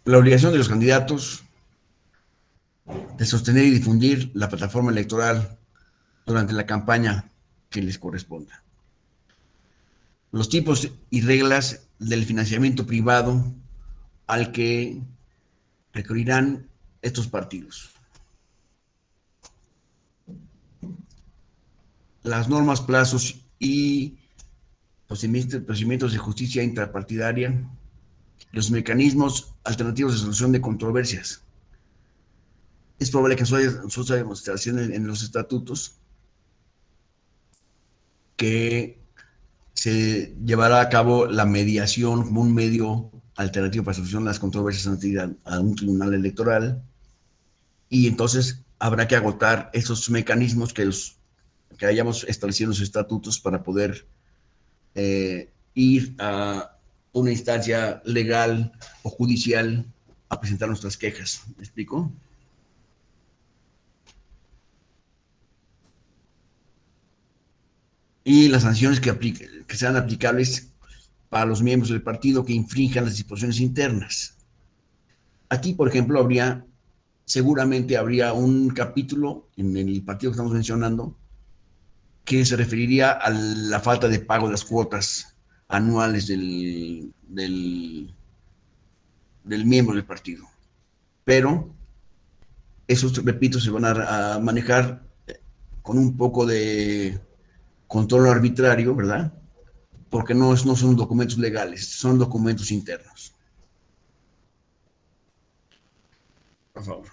La obligación de los candidatos de sostener y difundir la plataforma electoral durante la campaña que les corresponda. Los tipos y reglas del financiamiento privado al que recurrirán estos partidos. Las normas, plazos y procedimientos de justicia intrapartidaria, los mecanismos alternativos de solución de controversias. Es probable que nosotros haya demostraciones en los estatutos que se llevará a cabo la mediación como un medio alternativo para solucionar las controversias a un tribunal electoral, y entonces habrá que agotar esos mecanismos que hayamos establecido en los estatutos para poder ir a una instancia legal o judicial a presentar nuestras quejas. ¿Me explico? Y las sanciones que sean aplicables para los miembros del partido que infrinjan las disposiciones internas. Aquí, por ejemplo, seguramente habría un capítulo en el partido que estamos mencionando que se referiría a la falta de pago de las cuotas anuales del miembro del partido. Pero esos, repito, se van a manejar con un poco de control arbitrario, ¿verdad? Porque no son documentos legales, son documentos internos. Por favor.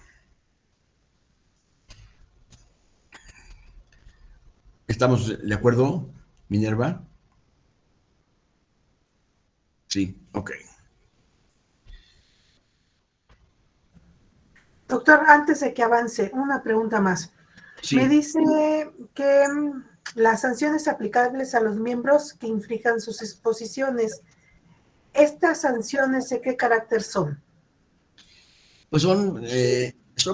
¿Estamos de acuerdo, Minerva? Sí, ok. Doctor, antes de que avance, una pregunta más. Sí. Me dice que las sanciones aplicables a los miembros que infrinjan sus disposiciones, ¿estas sanciones de qué carácter son? Pues son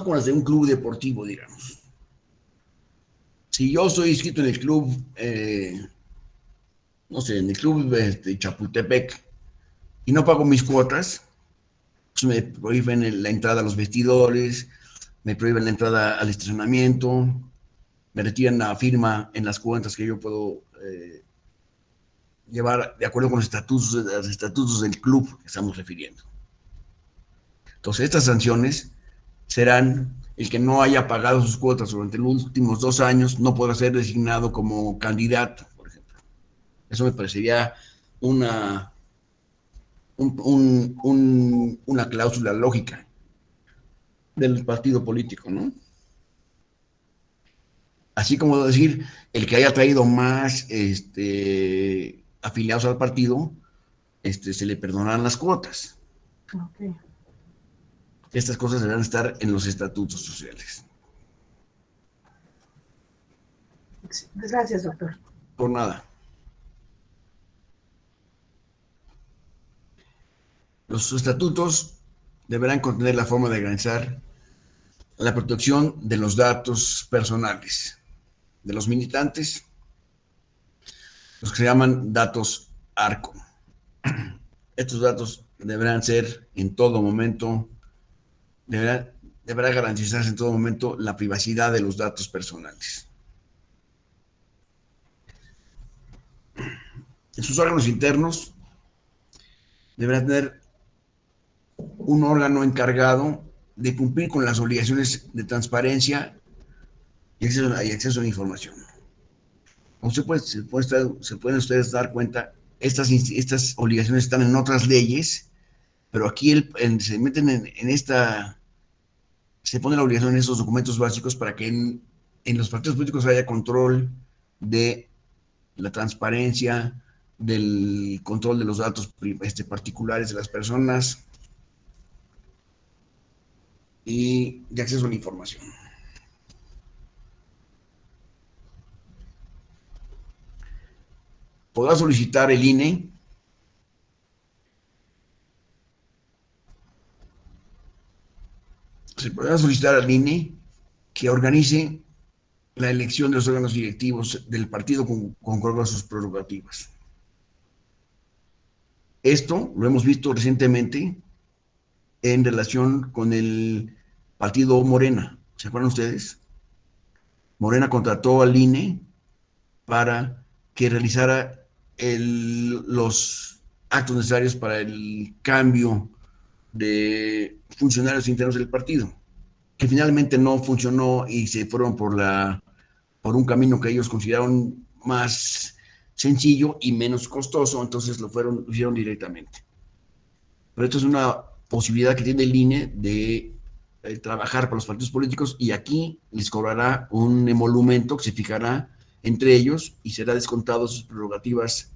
como las de un club deportivo, digamos. Si yo estoy inscrito en el club, no sé, en el club Chapultepec, y no pago mis cuotas, pues me prohíben la entrada a los vestidores, me prohíben la entrada al estacionamiento, me retiran la firma en las cuentas que yo puedo llevar de acuerdo con los estatutos del club que estamos refiriendo. Entonces, estas sanciones serán: el que no haya pagado sus cuotas durante los últimos 2 años no podrá ser designado como candidato, por ejemplo. Eso me parecería una cláusula lógica del partido político, ¿no? Así como decir, el que haya traído más afiliados al partido, se le perdonarán las cuotas. Okay. Estas cosas deberán estar en los estatutos sociales. Gracias, doctor. Por nada. Los estatutos deberán contener la forma de garantizar la protección de los datos personales de los militantes, los que se llaman datos ARCO. Estos datos deberán ser en todo momento deberá garantizarse en todo momento la privacidad de los datos personales. En sus órganos internos deberá tener un órgano encargado de cumplir con las obligaciones de transparencia y acceso a la información. Como se pueden ustedes dar cuenta, estas obligaciones están en otras leyes, pero aquí se meten en esta, se pone la obligación en estos documentos básicos para que en los partidos políticos haya control de la transparencia, del control de los datos particulares de las personas y de acceso a la información. Podrá solicitar el INE se podrá solicitar al INE que organice la elección de los órganos directivos del partido con sus prerrogativas. Esto lo hemos visto recientemente en relación con el partido Morena. ¿Se acuerdan ustedes? Morena contrató al INE para que realizara los actos necesarios para el cambio de funcionarios internos del partido, que finalmente no funcionó y se fueron por un camino que ellos consideraron más sencillo y menos costoso, entonces lo hicieron directamente. Pero esto es una posibilidad que tiene el INE de trabajar para los partidos políticos y aquí les cobrará un emolumento que se fijará entre ellos y será descontado sus prerrogativas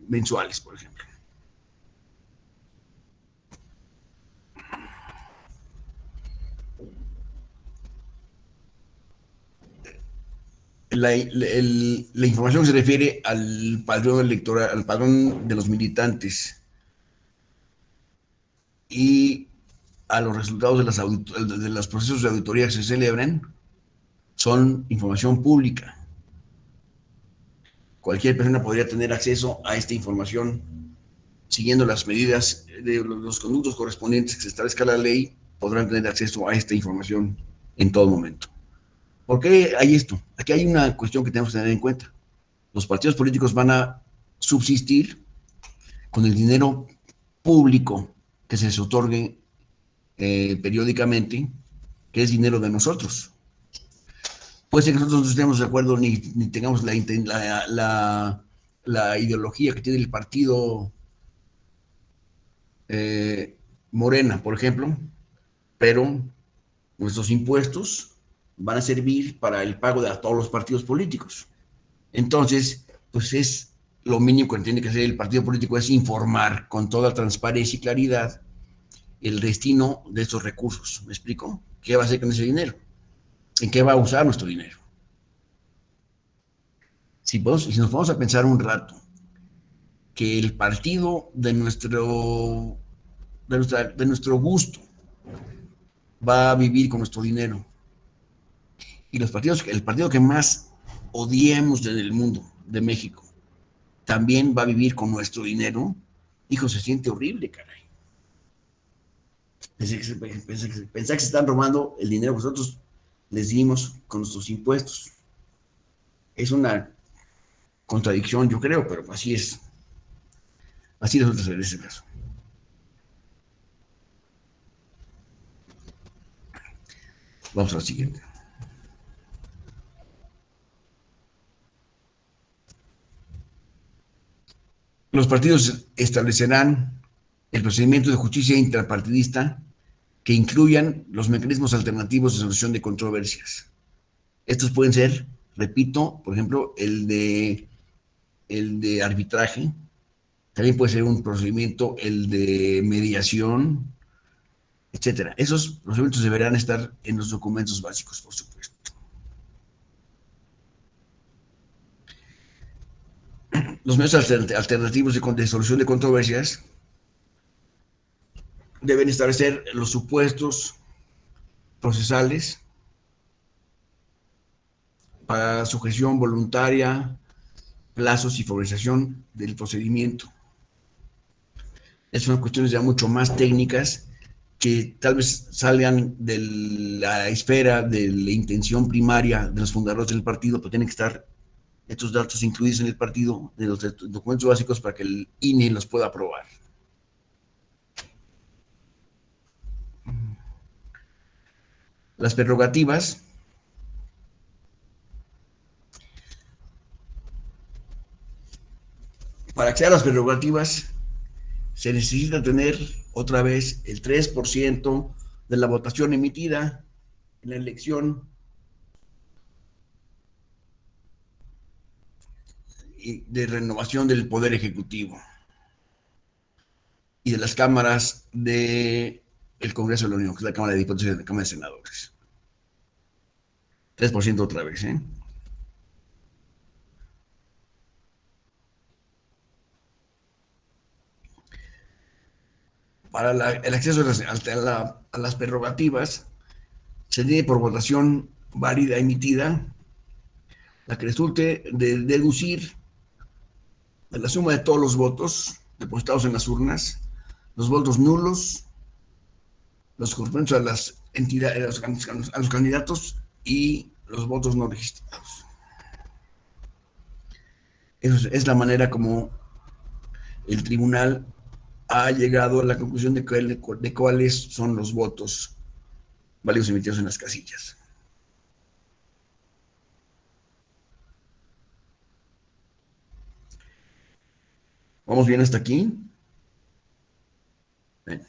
mensuales, por ejemplo. La información que se refiere al padrón electoral, al padrón de los militantes y a los resultados de los procesos de auditoría que se celebran son información pública. Cualquier persona podría tener acceso a esta información siguiendo las medidas de los conductos correspondientes que se establezca la ley, podrán tener acceso a esta información en todo momento. ¿Por qué hay esto? Aquí hay una cuestión que tenemos que tener en cuenta. Los partidos políticos van a subsistir con el dinero público que se les otorgue periódicamente, que es dinero de nosotros. Puede ser que nosotros no estemos de acuerdo ni tengamos la ideología que tiene el partido Morena, por ejemplo, pero nuestros impuestos van a servir para el pago de todos los partidos políticos. Entonces, pues es lo mínimo que tiene que hacer el partido político, es informar con toda transparencia y claridad el destino de estos recursos. ¿Me explico? ¿Qué va a hacer con ese dinero? ¿En qué va a usar nuestro dinero? Si nos vamos a pensar un rato que el partido de nuestro gusto va a vivir con nuestro dinero, y el partido que más odiemos en el mundo, de México, también va a vivir con nuestro dinero, hijo, se siente horrible, caray. Pensar que se están robando el dinero que nosotros les dimos con nuestros impuestos. Es una contradicción, yo creo, pero así es. Así resulta ser en ese caso. Vamos a la siguiente. Los partidos establecerán el procedimiento de justicia intrapartidista que incluyan los mecanismos alternativos de solución de controversias. Estos pueden ser, repito, por ejemplo, el de arbitraje, también puede ser un procedimiento, el de mediación, etcétera. Esos procedimientos deberán estar en los documentos básicos, por supuesto. Los medios alternativos de solución de controversias deben establecer los supuestos procesales para sujeción voluntaria, plazos y formalización del procedimiento. Esas son cuestiones ya mucho más técnicas que tal vez salgan de la esfera de la intención primaria de los fundadores del partido, pero tienen que estar estos datos incluidos en el partido, de los documentos básicos para que el INE los pueda aprobar. Las prerrogativas. Para acceder a las prerrogativas se necesita tener otra vez el 3% de la votación emitida en la elección de renovación del Poder Ejecutivo y de las cámaras del Congreso de la Unión, que es la Cámara de Diputados y la Cámara de Senadores. 3% otra vez, ¿eh? Para el acceso a las prerrogativas, se tiene por votación válida emitida la que resulte de deducir de la suma de todos los votos depositados en las urnas, los votos nulos, los correspondientes a las entidades, a los candidatos y los votos no registrados. Esa es la manera como el tribunal ha llegado a la conclusión de cuáles son los votos válidos emitidos en las casillas. ¿Vamos bien hasta aquí? Bien.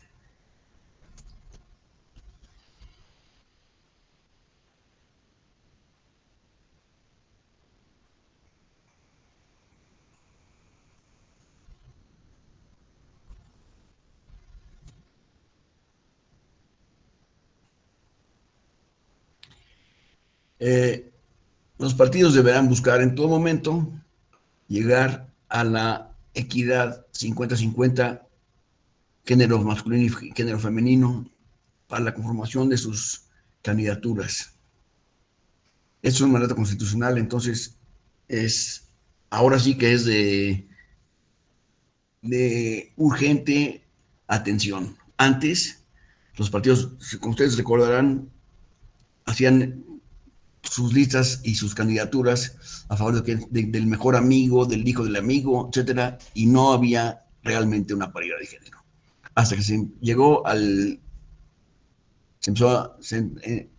Los partidos deberán buscar en todo momento llegar a la equidad 50-50, género masculino y género femenino, para la conformación de sus candidaturas. Esto es un mandato constitucional, entonces ahora sí que es de urgente atención. Antes, los partidos, como ustedes recordarán, hacían sus listas y sus candidaturas a favor del mejor amigo, del hijo del amigo, etcétera, y no había realmente una paridad de género. Hasta que se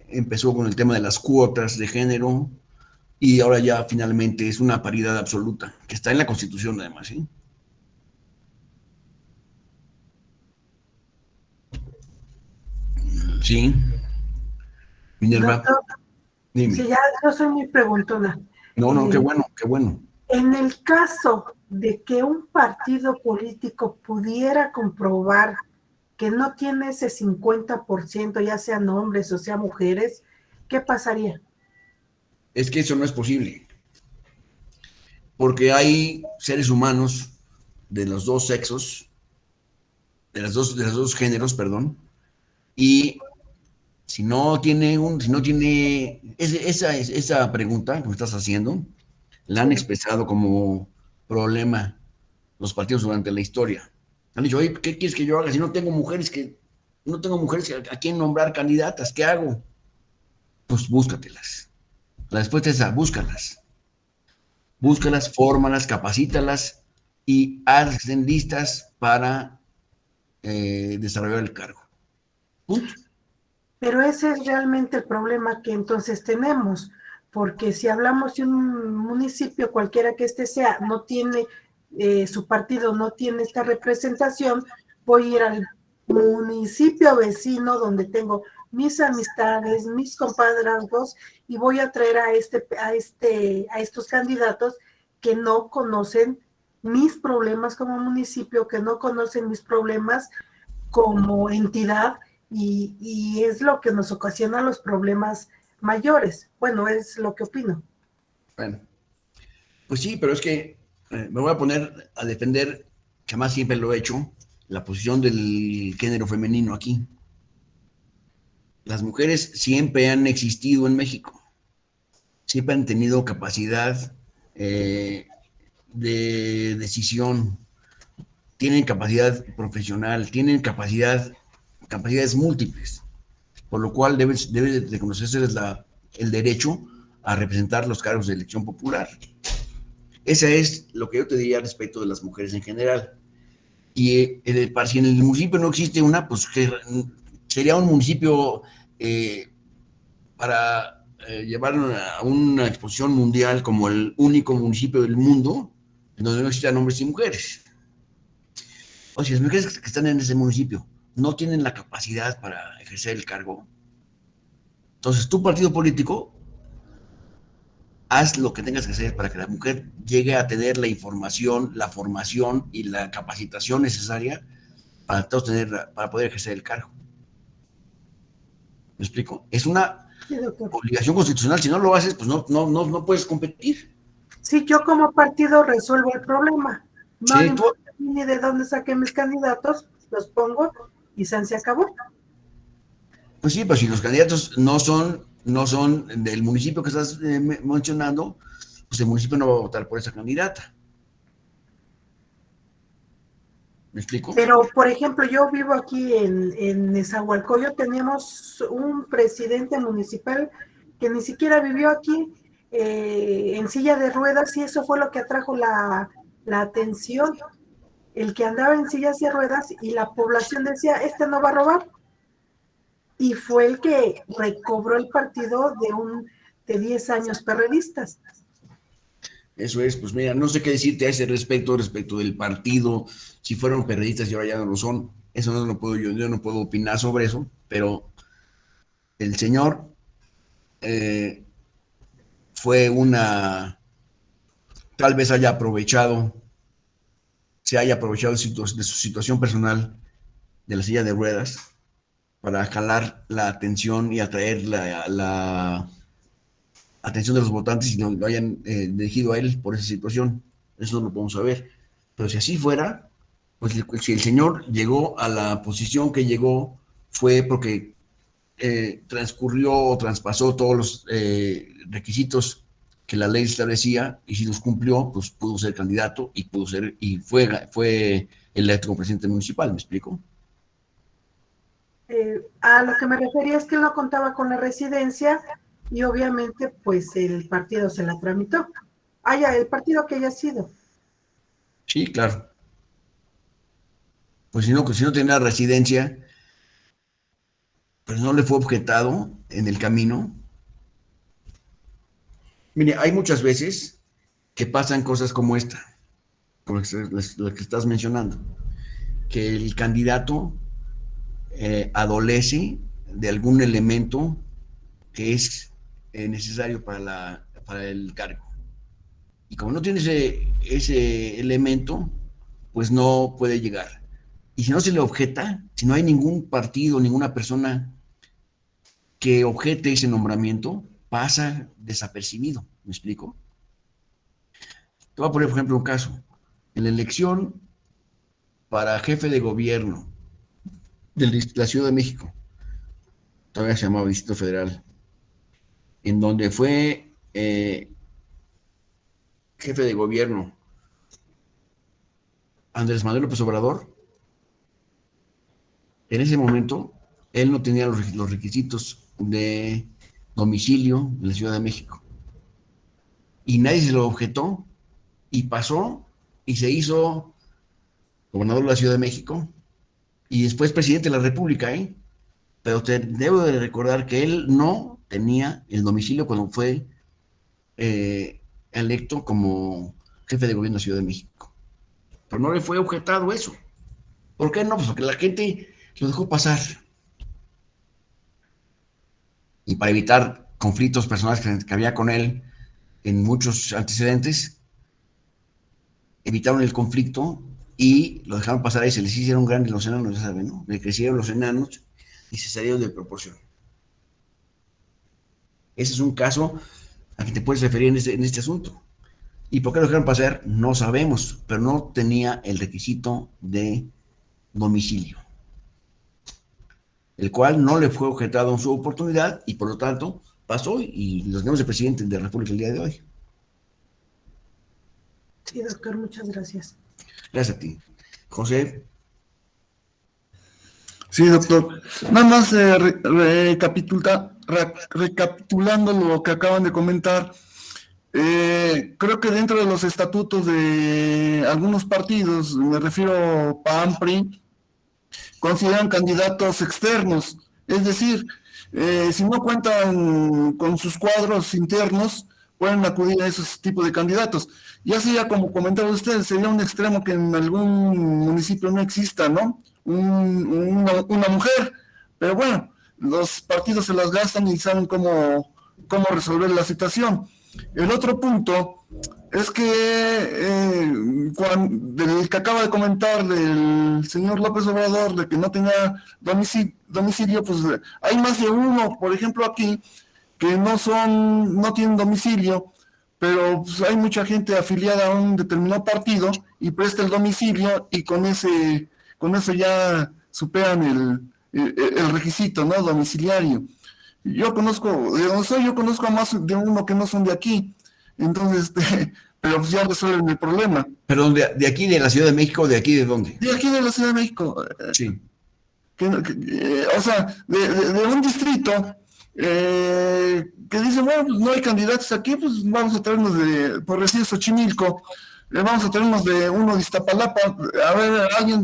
empezó con el tema de las cuotas de género, y ahora ya finalmente es una paridad absoluta, que está en la Constitución además, ¿sí? Sí. Minerva. Doctor, Dime. si ya yo soy muy preguntona. No, qué bueno, qué bueno. En el caso de que un partido político pudiera comprobar que no tiene ese 50%, ya sean hombres o sean mujeres, ¿qué pasaría? Es que eso no es posible, porque hay seres humanos de los dos sexos, de los dos géneros, perdón, y si no tiene esa pregunta que me estás haciendo, la han expresado como problema los partidos durante la historia. Han dicho, oye, ¿qué quieres que yo haga si no tengo mujeres a quien nombrar candidatas? ¿Qué hago? Pues búscatelas. La respuesta es esa, búscalas, fórmalas, capacítalas y hacen listas para desarrollar el cargo. Punto. Pero ese es realmente el problema que entonces tenemos, porque si hablamos de un municipio cualquiera que sea, no tiene, su partido no tiene esta representación, voy a ir al municipio vecino donde tengo mis amistades, mis compadrazgos, y voy a traer a estos candidatos que no conocen mis problemas como municipio, que no conocen mis problemas como entidad, y es lo que nos ocasiona los problemas mayores. Bueno, es lo que opino. Bueno, pues sí, pero es que me voy a poner a defender, que más siempre lo he hecho, la posición del género femenino aquí. Las mujeres siempre han existido en México, siempre han tenido capacidad de decisión, tienen capacidad profesional, tienen capacidad capacidades múltiples, por lo cual debe de conocerse el derecho a representar los cargos de elección popular. Ese es lo que yo te diría respecto de las mujeres en general. Y si en el municipio no existe una, pues sería un municipio para llevar a una exposición mundial como el único municipio del mundo en donde no existan hombres y mujeres. O si las mujeres que están en ese municipio no tienen la capacidad para ejercer el cargo, entonces tu partido político haz lo que tengas que hacer para que la mujer llegue a tener la información, la formación y la capacitación necesaria para poder ejercer el cargo. ¿Me explico? Es una obligación constitucional. Si no lo haces, pues no puedes competir. Sí, yo como partido resuelvo el problema. No Sí, le importa ni de dónde saqué mis candidatos, los pongo y se acabó. Pues sí, pero si los candidatos no son del municipio que estás mencionando, pues el municipio no va a votar por esa candidata. ¿Me explico? Pero, por ejemplo, yo vivo aquí en Nezahualcóyotl, teníamos un presidente municipal que ni siquiera vivió aquí en silla de ruedas, y eso fue lo que atrajo la atención, el que andaba en sillas de ruedas, y la población decía, este no va a robar. Y fue el que recobró el partido de 10 años perredistas. Eso es, pues mira, no sé qué decirte a ese respecto del partido, si fueron periodistas y ahora ya no lo son, eso no lo puedo yo no puedo opinar sobre eso, pero el señor tal vez se haya aprovechado de su situación personal de la silla de ruedas para jalar la atención y atraer la atención de los votantes y no lo hayan dirigido a él por esa situación. Eso no lo podemos saber. Pero si así fuera, pues si el señor llegó a la posición que llegó, fue porque transcurrió o traspasó todos los requisitos que la ley establecía, y si los cumplió, pues pudo ser candidato y fue electo como presidente municipal. ¿Me explico? A lo que me refería es que él no contaba con la residencia y obviamente pues el partido se la tramitó. El partido que haya sido. Sí, claro. Pues si no tenía residencia, pues no le fue objetado en el camino. Mire, hay muchas veces que pasan cosas como esta, como lo que estás mencionando, que el candidato adolece de algún elemento que es necesario para el cargo. Y como no tiene ese elemento, pues no puede llegar. Y si no se le objeta, si no hay ningún partido, ninguna persona que objete ese nombramiento, pasa desapercibido. ¿Me explico? Te voy a poner, por ejemplo, un caso. En la elección para jefe de gobierno de la Ciudad de México, todavía se llamaba Distrito Federal, en donde fue jefe de gobierno Andrés Manuel López Obrador. En ese momento, él no tenía los requisitos de domicilio en la Ciudad de México. Y nadie se lo objetó, y pasó y se hizo gobernador de la Ciudad de México y después presidente de la República, ¿eh? Pero debo de recordar que él no tenía el domicilio cuando fue electo como jefe de gobierno de la Ciudad de México. Pero no le fue objetado eso. ¿Por qué no? Pues porque la gente lo dejó pasar. Y para evitar conflictos personales que había con él en muchos antecedentes, evitaron el conflicto y lo dejaron pasar ahí. Se les hicieron grandes los enanos, ya saben, ¿no? Le crecieron los enanos y se salieron de proporción. Ese es un caso a que te puedes referir en este asunto. ¿Y por qué lo dejaron pasar? No sabemos, pero no tenía el requisito de domicilio, el cual no le fue objetado en su oportunidad y por lo tanto pasó y lo tenemos de presidente de la República el día de hoy. Sí, doctor, muchas gracias. Gracias a ti. José. Sí, doctor. Nada más recapitulando lo que acaban de comentar, creo que dentro de los estatutos de algunos partidos, me refiero PAN, PRI, consideran candidatos externos, es decir, si no cuentan con sus cuadros internos, pueden acudir a esos tipos de candidatos. Ya sería, como comentaron ustedes, sería un extremo que en algún municipio no exista, ¿no? Una mujer, pero bueno, los partidos se las gastan y saben cómo resolver la situación. El otro punto es que del que acaba de comentar del señor López Obrador, de que no tenía domicilio, pues hay más de uno, por ejemplo aquí, que no tienen domicilio, pero pues, hay mucha gente afiliada a un determinado partido y presta el domicilio y con eso ya superan el requisito, ¿no? Domiciliario. Yo conozco, de donde soy, yo conozco a más de uno que no son de aquí. Entonces, pero pues ya resuelven el problema. Perdón, de aquí, de la Ciudad de México, ¿de aquí de dónde? De aquí de la Ciudad de México. Sí. O sea, de un distrito que dice, bueno, pues no hay candidatos aquí, pues vamos a traernos por decir Xochimilco, vamos a traernos de uno de Iztapalapa, a ver, alguien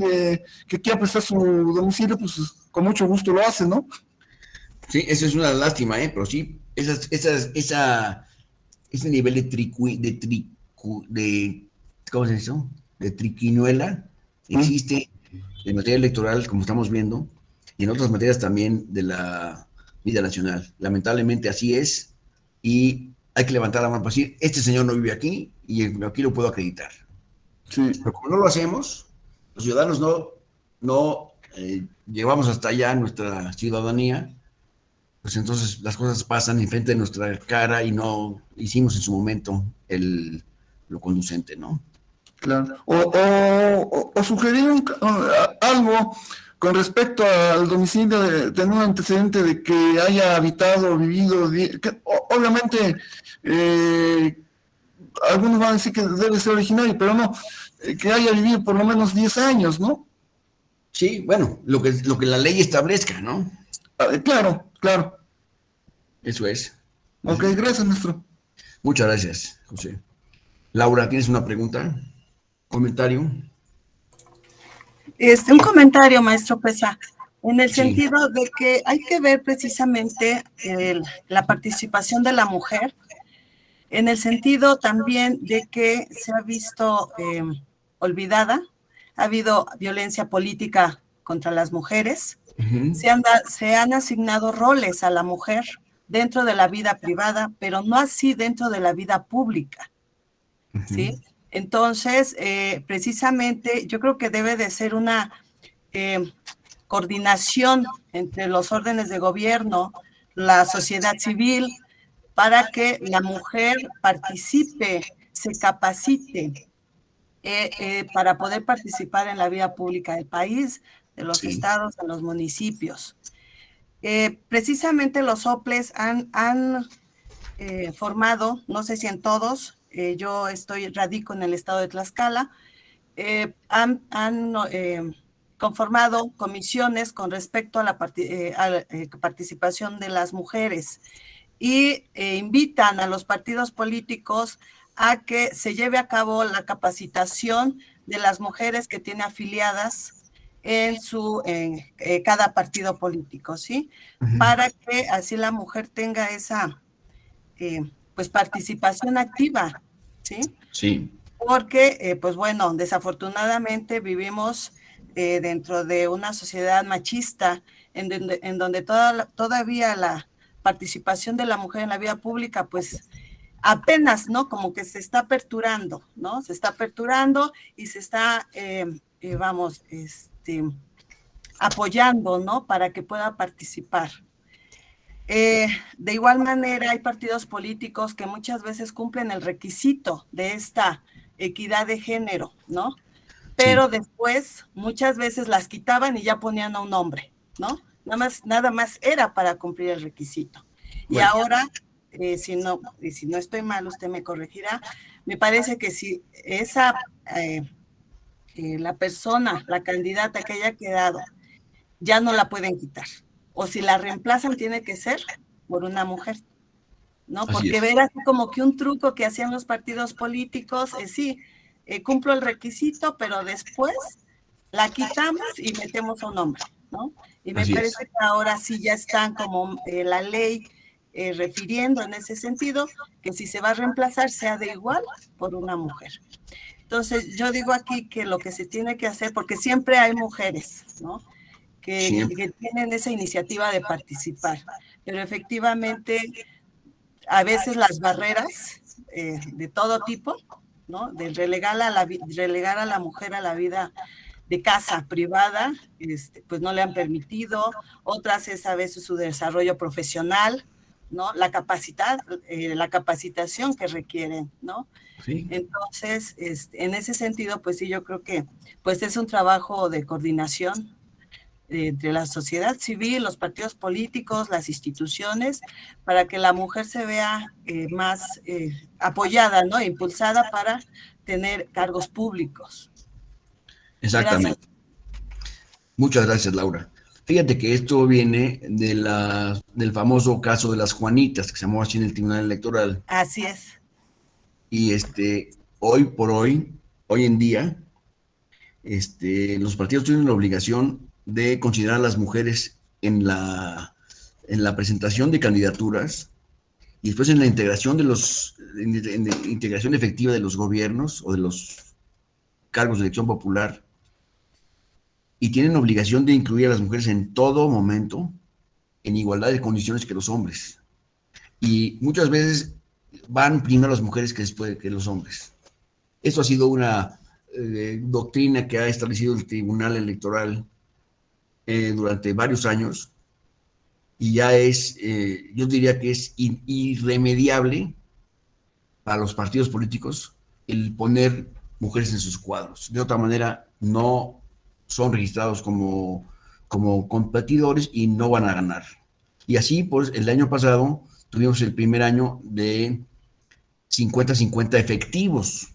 que quiera prestar su domicilio, pues con mucho gusto lo hace, ¿no? Sí, eso es una lástima, pero sí, ese nivel ¿cómo se dice eso? De triquiñuela existe en materia electoral, como estamos viendo, y en otras materias también de la vida nacional. Lamentablemente así es, y hay que levantar la mano para decir, este señor no vive aquí, y aquí lo puedo acreditar. Sí. Pero como no lo hacemos, los ciudadanos no llevamos hasta allá nuestra ciudadanía, pues entonces las cosas pasan enfrente de nuestra cara y no hicimos en su momento lo conducente, ¿no? Claro. O sugerir algo con respecto al domicilio, de tener un antecedente de que haya habitado, vivido, obviamente algunos van a decir que debe ser originario, pero no, que haya vivido por lo menos 10 años, ¿no? Sí, bueno, lo que la ley establezca, ¿no? Claro, claro. Eso es. Ok, gracias, maestro. Muchas gracias, José. Laura, ¿tienes una pregunta? ¿Comentario? Un comentario, maestro Pesa, en el Sí. sentido de que hay que ver precisamente la participación de la mujer, en el sentido también de que se ha visto olvidada, ha habido violencia política contra las mujeres, Uh-huh. se han asignado roles a la mujer dentro de la vida privada, pero no así dentro de la vida pública, ¿sí? Entonces, precisamente, yo creo que debe de ser una coordinación entre los órdenes de gobierno, la sociedad civil, para que la mujer participe, se capacite para poder participar en la vida pública del país, de los estados, de los municipios. Precisamente los OPLES han formado, no sé si en todos, yo radico en el estado de Tlaxcala, han conformado comisiones con respecto a la participación de las mujeres y invitan a los partidos políticos a que se lleve a cabo la capacitación de las mujeres que tiene afiliadas en cada partido político, ¿sí? Para que así la mujer tenga esa pues participación activa, ¿sí? Sí. Porque, pues bueno, desafortunadamente vivimos dentro de una sociedad machista en donde todavía la participación de la mujer en la vida pública, pues apenas, ¿no? Como que se está aperturando, ¿no? Se está aperturando y se está, apoyando, ¿no? Para que pueda participar. De igual manera, hay partidos políticos que muchas veces cumplen el requisito de esta equidad de género, ¿no? Pero después, muchas veces las quitaban y ya ponían a un hombre, ¿no? Nada más era para cumplir el requisito. Bueno. Y ahora, si no estoy mal, usted me corregirá, me parece que si la persona, la candidata que haya quedado, ya no la pueden quitar. O si la reemplazan, tiene que ser por una mujer, ¿no? Porque ver así como que un truco que hacían los partidos políticos, sí, cumplo el requisito, pero después la quitamos y metemos a un hombre, ¿no? Y me parece que ahora sí ya están como la ley refiriendo en ese sentido, que si se va a reemplazar sea de igual por una mujer. Entonces, yo digo aquí que lo que se tiene que hacer, porque siempre hay mujeres, ¿no? Que tienen esa iniciativa de participar, pero efectivamente a veces las barreras de todo tipo, ¿no? De relegar a la mujer a la vida de casa privada, pues no le han permitido. Otras es a veces su desarrollo profesional, ¿no? La capacitación que requieren, ¿no? Sí. Entonces, en ese sentido, pues sí, yo creo que pues es un trabajo de coordinación entre la sociedad civil, los partidos políticos, las instituciones, para que la mujer se vea más apoyada, ¿no? Impulsada para tener cargos públicos. Exactamente. Gracias. Muchas gracias, Laura. Fíjate que esto viene del famoso caso de las Juanitas, que se llamó así en el Tribunal Electoral. Así es. Y hoy por hoy, hoy en día, los partidos tienen la obligación de considerar a las mujeres en la presentación de candidaturas y después en la integración integración efectiva de los gobiernos o de los cargos de elección popular, y tienen obligación de incluir a las mujeres en todo momento en igualdad de condiciones que los hombres. Y muchas veces van primero las mujeres que después que los hombres. Esto ha sido una doctrina que ha establecido el Tribunal Electoral durante varios años, y ya yo diría que es irremediable para los partidos políticos el poner mujeres en sus cuadros. De otra manera, no son registrados como competidores y no van a ganar. Y así, pues, el año pasado tuvimos el primer año de 50-50 efectivos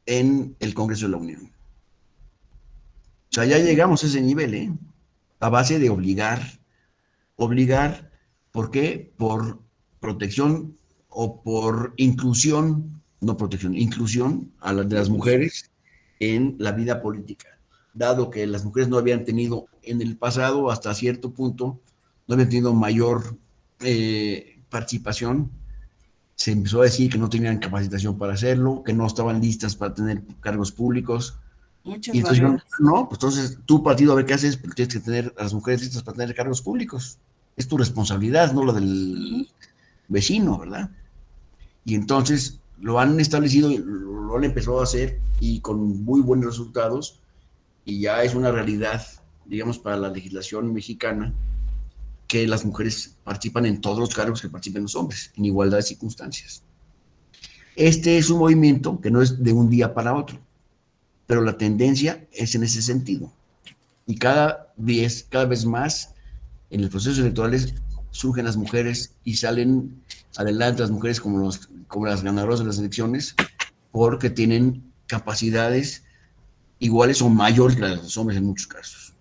en el Congreso de la Unión. O sea, ya llegamos a ese nivel, a base de obligar, ¿por qué? Por protección o por inclusión, no protección, inclusión de las mujeres en la vida política, dado que las mujeres no habían tenido en el pasado, hasta cierto punto, no habían tenido mayor participación. Se empezó a decir que no tenían capacitación para hacerlo, que no estaban listas para tener cargos públicos. Muchas y entonces, no, pues entonces tu partido, a ver qué haces, pero tienes que tener a las mujeres listas para tener cargos públicos. Es tu responsabilidad, no la del vecino, ¿verdad? Y entonces lo han establecido, lo han empezado a hacer, y con muy buenos resultados, y ya es una realidad, digamos, para la legislación mexicana, que las mujeres participan en todos los cargos que participan los hombres, en igualdad de circunstancias. Este es un movimiento que no es de un día para otro, pero la tendencia es en ese sentido. Y cada vez más, en los procesos electorales surgen las mujeres y salen adelante las mujeres como las ganadoras de las elecciones, porque tienen capacidades iguales o mayores que las de los hombres en muchos casos.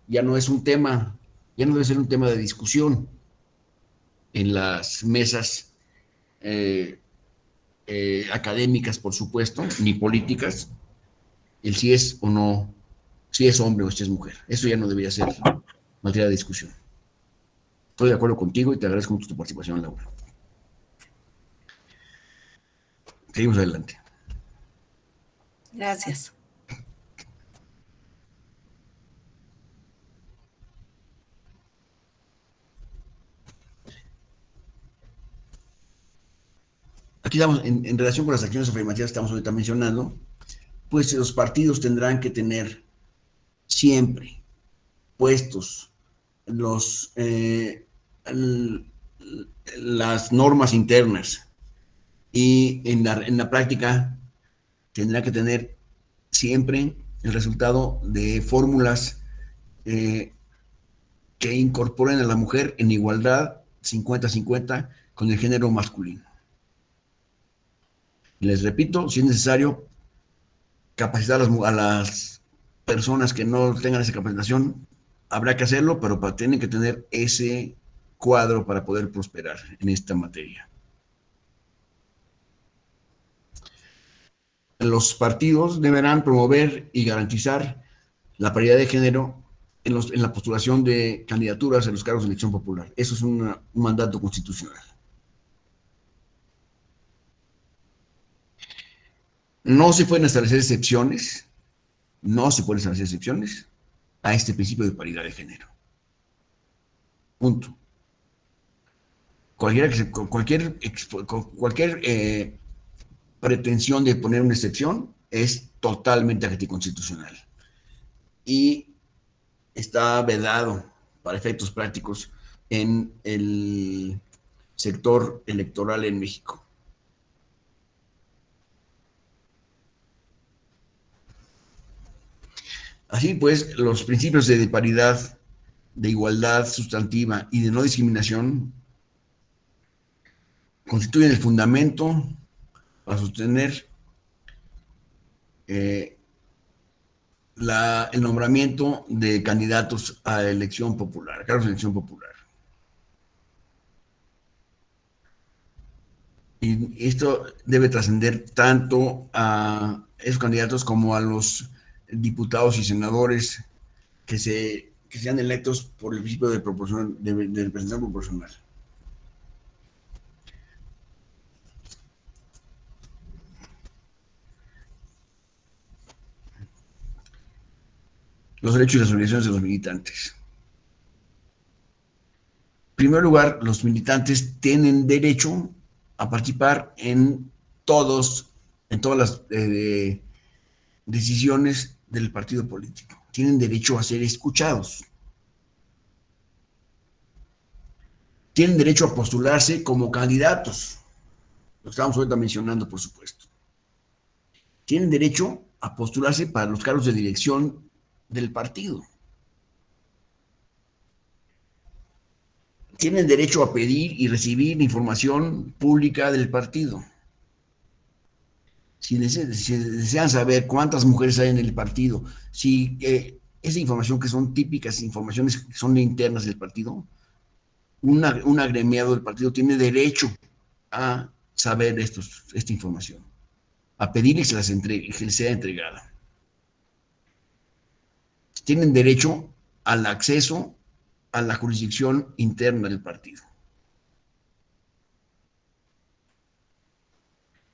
Ya no es un tema, ya no debe ser un tema de discusión en las mesas académicas, por supuesto, ni políticas, el si es o no, si es hombre o si es mujer. Eso ya no debería ser materia de discusión. Estoy de acuerdo contigo y te agradezco mucho tu participación, Laura. Seguimos adelante. Gracias. Aquí estamos, en relación con las acciones afirmativas que estamos ahorita mencionando, pues los partidos tendrán que tener siempre puestos las normas internas, y en la práctica tendrá que tener siempre el resultado de fórmulas que incorporen a la mujer en igualdad 50-50 con el género masculino. Les repito, si es necesario capacitar a las personas que no tengan esa capacitación, habrá que hacerlo, pero tienen que tener ese cuadro para poder prosperar en esta materia. Los partidos deberán promover y garantizar la paridad de género en la postulación de candidaturas a los cargos de elección popular. Eso es un mandato constitucional. No se pueden establecer excepciones, a este principio de paridad de género. Punto. Cualquier pretensión de poner una excepción es totalmente anticonstitucional y está vedado para efectos prácticos en el sector electoral en México. Así pues, los principios de paridad, de igualdad sustantiva y de no discriminación constituyen el fundamento para sostener el nombramiento de candidatos a elección popular, a cargos de elección popular. Y esto debe trascender tanto a esos candidatos como a los diputados y senadores que sean electos por el principio de representación proporcional. Los derechos y las obligaciones de los militantes. En primer lugar, los militantes tienen derecho a participar en todas las decisiones del partido político. Tienen derecho a ser escuchados. Tienen derecho a postularse como candidatos. Lo estamos ahorita mencionando, por supuesto. Tienen derecho a postularse para los cargos de dirección del partido. Tienen derecho a pedir y recibir información pública del partido. Si desean saber cuántas mujeres hay en el partido, si esa información que son típicas, informaciones que son internas del partido, un agremiado del partido tiene derecho a saber esta información, a pedirle que les sea entregada. Tienen derecho al acceso a la jurisdicción interna del partido.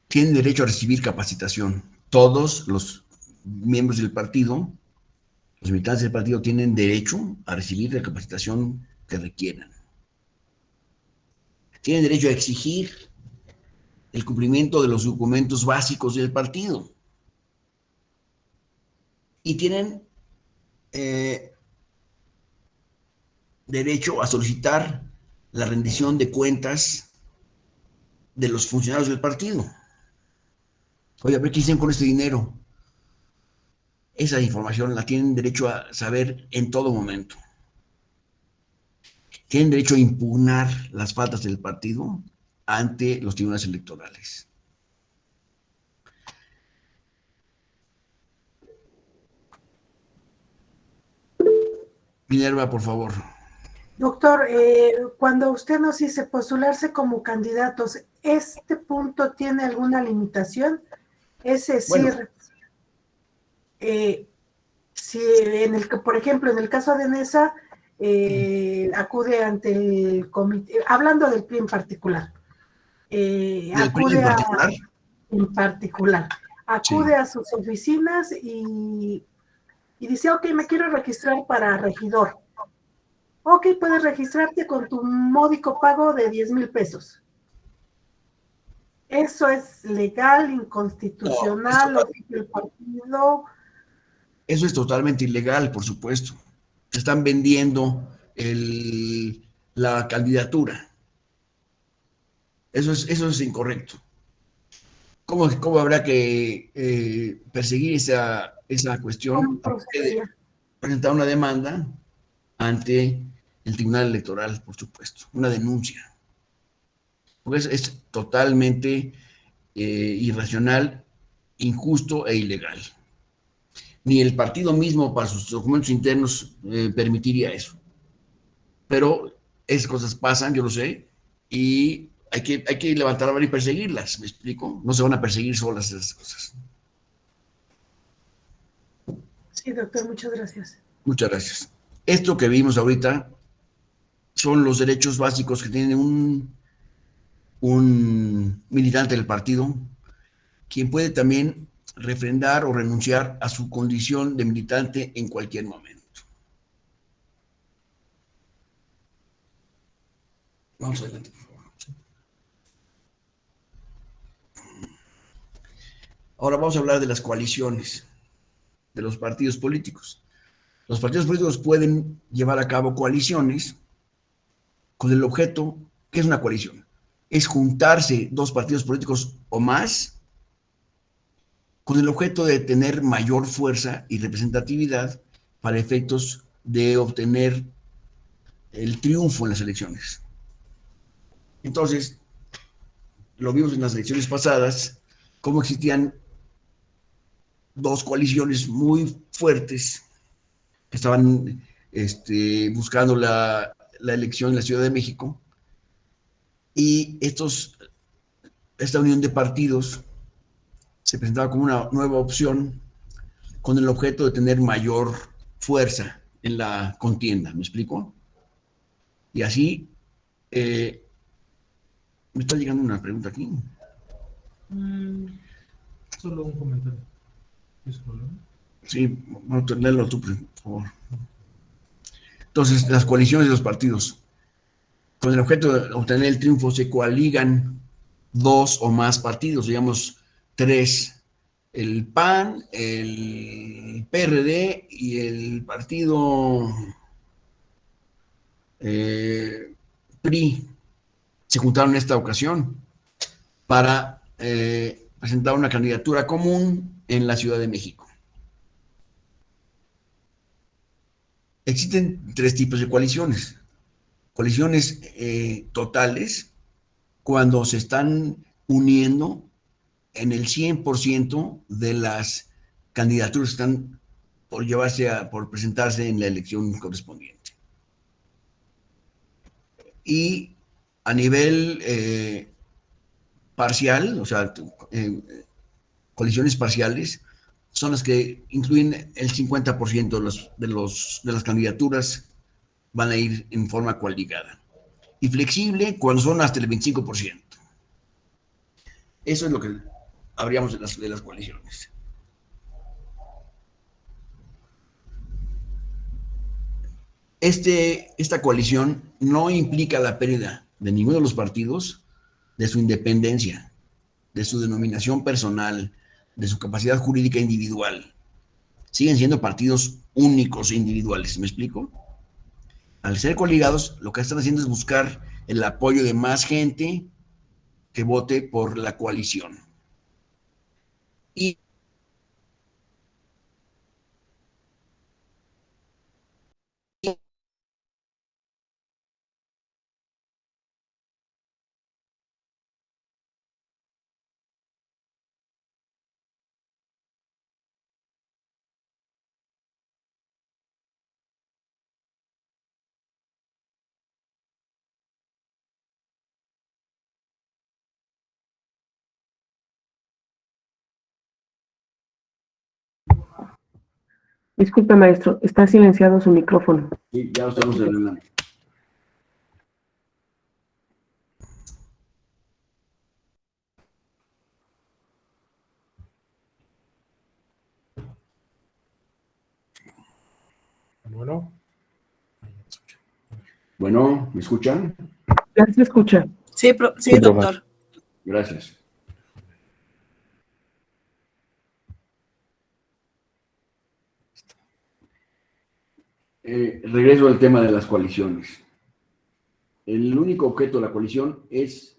Tienen derecho a recibir capacitación. Todos los miembros del partido, los militantes del partido, tienen derecho a recibir la capacitación que requieran. Tienen derecho a exigir el cumplimiento de los documentos básicos del partido. Y tienen derecho a solicitar la rendición de cuentas de los funcionarios del partido. Oye, a ver qué hicieron con este dinero. Esa información la tienen derecho a saber en todo momento. Tienen derecho a impugnar las faltas del partido ante los tribunales electorales. Minerva, por favor. Doctor, cuando usted nos dice postularse como candidatos, ¿este punto tiene alguna limitación? Es decir, bueno, si por ejemplo, en el caso de Nessa, acude ante el comité, hablando del PRI en particular, acude a sus oficinas y dice, ok, me quiero registrar para regidor. Ok, puedes registrarte con tu módico pago de 10,000 pesos. ¿Eso es legal, inconstitucional, no, lo dice el partido? Eso es totalmente ilegal, por supuesto. Están vendiendo la candidatura. Eso es incorrecto. ¿Cómo habrá que perseguir esa cuestión? Presentar una demanda ante el Tribunal Electoral, por supuesto, una denuncia. Porque es totalmente irracional, injusto e ilegal. ni el partido mismo para sus documentos internos permitiría eso. Pero esas cosas pasan, yo lo sé, y hay que levantar la mano y perseguirlas, ¿me explico? No se van a perseguir solas esas cosas. Sí, doctor, muchas gracias. Muchas gracias. Esto que vimos ahorita son los derechos básicos que tiene un militante del partido, quien puede también refrendar o renunciar a su condición de militante en cualquier momento. Vamos adelante, por favor. Ahora vamos a hablar de las coaliciones, de los partidos políticos. Los partidos políticos pueden llevar a cabo coaliciones con el objeto, ¿qué es una coalición? Es juntarse dos partidos políticos o más con el objeto de tener mayor fuerza y representatividad para efectos de obtener el triunfo en las elecciones. Entonces, lo vimos en las elecciones pasadas, cómo existían dos coaliciones muy fuertes que estaban buscando la elección en la Ciudad de México, y esta unión de partidos se presentaba como una nueva opción con el objeto de tener mayor fuerza en la contienda, ¿me explico? Y así, me está llegando una pregunta aquí. Solo un comentario. Disculpe. Sí, vamos a leerlo tú, por favor. Entonces, las coaliciones de los partidos, con el objeto de obtener el triunfo, se coaligan dos o más partidos, digamos tres: el PAN, el PRD y el partido PRI. Se juntaron en esta ocasión para presentar una candidatura común en la Ciudad de México. Existen tres tipos de coaliciones. Coaliciones totales, cuando se están uniendo en el 100% de las candidaturas que están por presentarse en la elección correspondiente. Y a nivel parcial, o sea, coaliciones parciales, son las que incluyen el 50% de las candidaturas, van a ir en forma coaligada. Y flexible, cuando son hasta el 25%. Eso es lo que habríamos de las coaliciones. Esta coalición no implica la pérdida de ninguno de los partidos de su independencia, de su denominación personal, de su capacidad jurídica individual. Siguen siendo partidos únicos e individuales, ¿me explico? Al ser coligados, lo que están haciendo es buscar el apoyo de más gente que vote por la coalición. Y Disculpe, maestro, está silenciado su micrófono. sí, ya lo estamos arreglando. Bueno. Bueno, ¿me escuchan? Ya se escucha. Sí, sí, doctor. Gracias. Regreso al tema de las coaliciones. El único objeto de la coalición es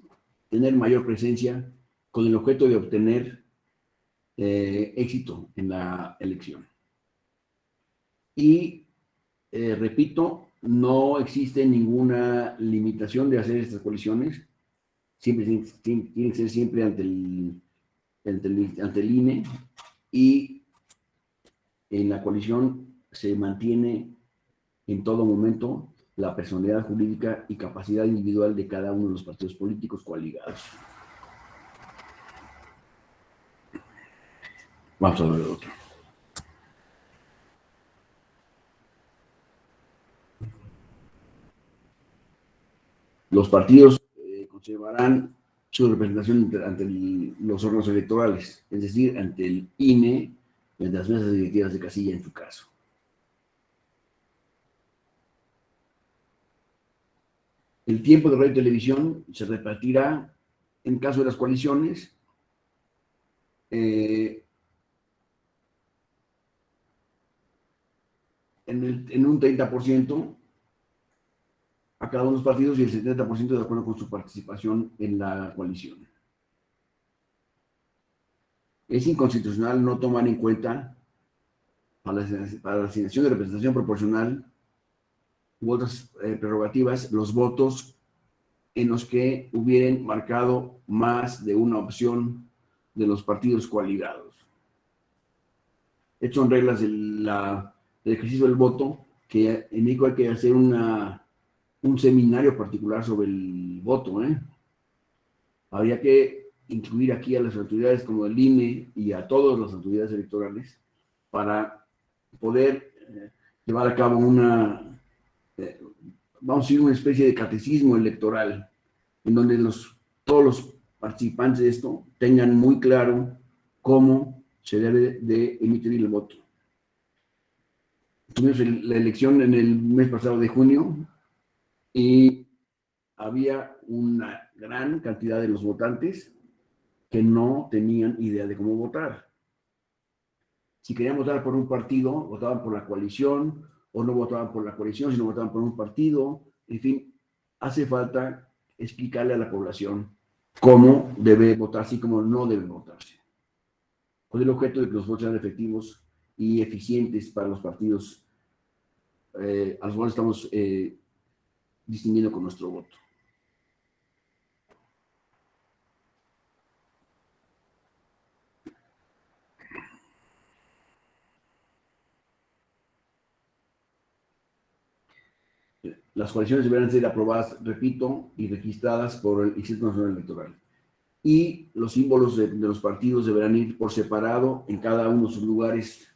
tener mayor presencia con el objeto de obtener éxito en la elección. Y, repito, no existe ninguna limitación de hacer estas coaliciones. Siempre tienen que ser siempre ante el INE, y en la coalición se mantiene en todo momento la personalidad jurídica y capacidad individual de cada uno de los partidos políticos coaligados. Vamos a ver otro. Los partidos conservarán su representación ante los órganos electorales, es decir, ante el INE y ante las mesas directivas de casilla en su caso. El tiempo de radio y televisión se repartirá, en caso de las coaliciones, en un 30% a cada uno de los partidos y el 70% de acuerdo con su participación en la coalición. Es inconstitucional no tomar en cuenta para la asignación de representación proporcional u otras prerrogativas los votos en los que hubieran marcado más de una opción de los partidos coaligados. Estas son reglas del ejercicio del voto, que en México hay que hacer un seminario particular sobre el voto. Habría que incluir aquí a las autoridades como el INE y a todas las autoridades electorales para poder llevar a cabo vamos a decir, una especie de catecismo electoral, en donde todos los participantes de esto tengan muy claro cómo se debe de emitir el voto. Tuvimos la elección en el mes pasado de junio y había una gran cantidad de los votantes que no tenían idea de cómo votar. Si querían votar por un partido, votaban por la coalición, o no votaban por la coalición, sino votaban por un partido. En fin, hace falta explicarle a la población cómo debe votarse y cómo no debe votarse, con el objeto de que los votos sean efectivos y eficientes para los partidos a los cuales estamos distinguiendo con nuestro voto. Las coaliciones deberán ser aprobadas, repito, y registradas por el Instituto Nacional Electoral. Y los símbolos de los partidos deberán ir por separado en cada uno de sus lugares,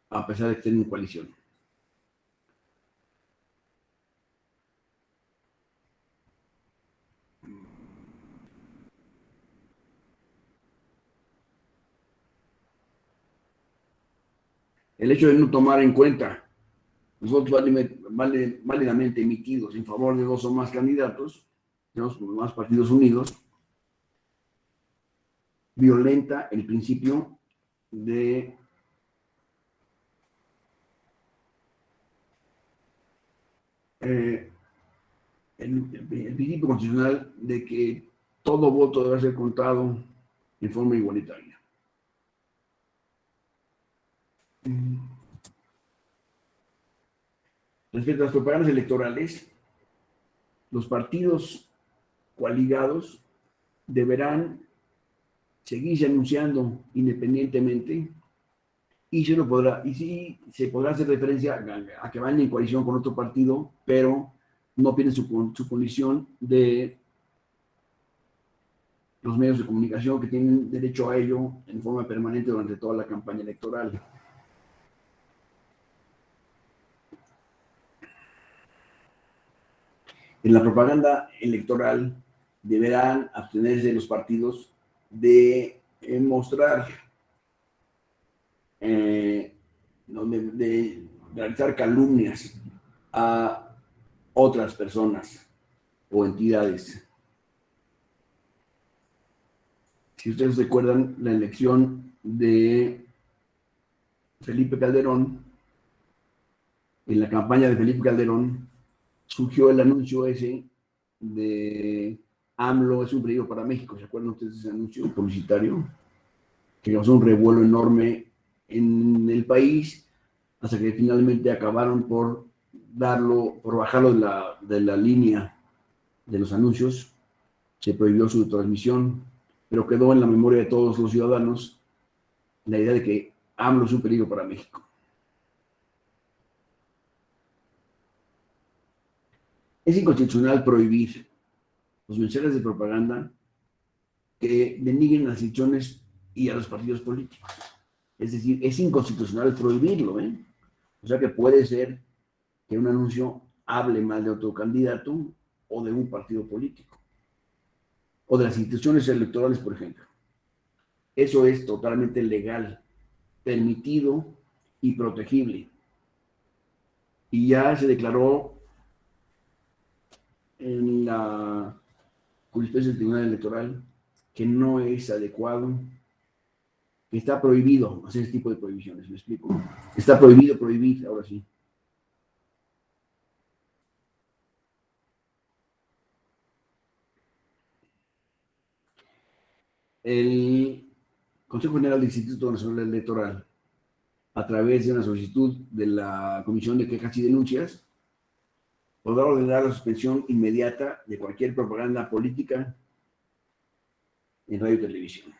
a pesar de que estén en coalición. El hecho de no tomar en cuenta los votos válidamente emitidos en favor de dos o más candidatos, tenemos más partidos unidos, violenta el principio de el principio constitucional de que todo voto debe ser contado en forma igualitaria. Respecto a las propagandas electorales, los partidos coaligados deberán seguirse anunciando independientemente y sí se podrá hacer referencia a que van en coalición con otro partido, pero no pierden su condición de los medios de comunicación que tienen derecho a ello en forma permanente durante toda la campaña electoral. En la propaganda electoral deberán abstenerse los partidos de mostrar, de realizar calumnias a otras personas o entidades. Si ustedes recuerdan la elección de Felipe Calderón, en la campaña de Felipe Calderón, surgió el anuncio ese de AMLO es un peligro para México. ¿Se acuerdan ustedes de ese anuncio publicitario? Que causó un revuelo enorme en el país, hasta que finalmente acabaron por bajarlo de la línea de los anuncios. Se prohibió su transmisión, pero quedó en la memoria de todos los ciudadanos la idea de que AMLO es un peligro para México. Es inconstitucional prohibir los mensajes de propaganda que denigren las instituciones y a los partidos políticos. Es decir, es inconstitucional prohibirlo, ¿eh? O sea que puede ser que un anuncio hable mal de otro candidato o de un partido político, o de las instituciones electorales, por ejemplo. Eso es totalmente legal, permitido y protegible. Y ya se declaró en la jurisprudencia del Tribunal Electoral que no es adecuado, que está prohibido hacer ese tipo de prohibiciones, ¿me explico? Está prohibido prohibir, ahora sí. El Consejo General del Instituto Nacional Electoral, a través de una solicitud de la Comisión de Quejas y Denuncias, podrá ordenar la suspensión inmediata de cualquier propaganda política en radio y televisión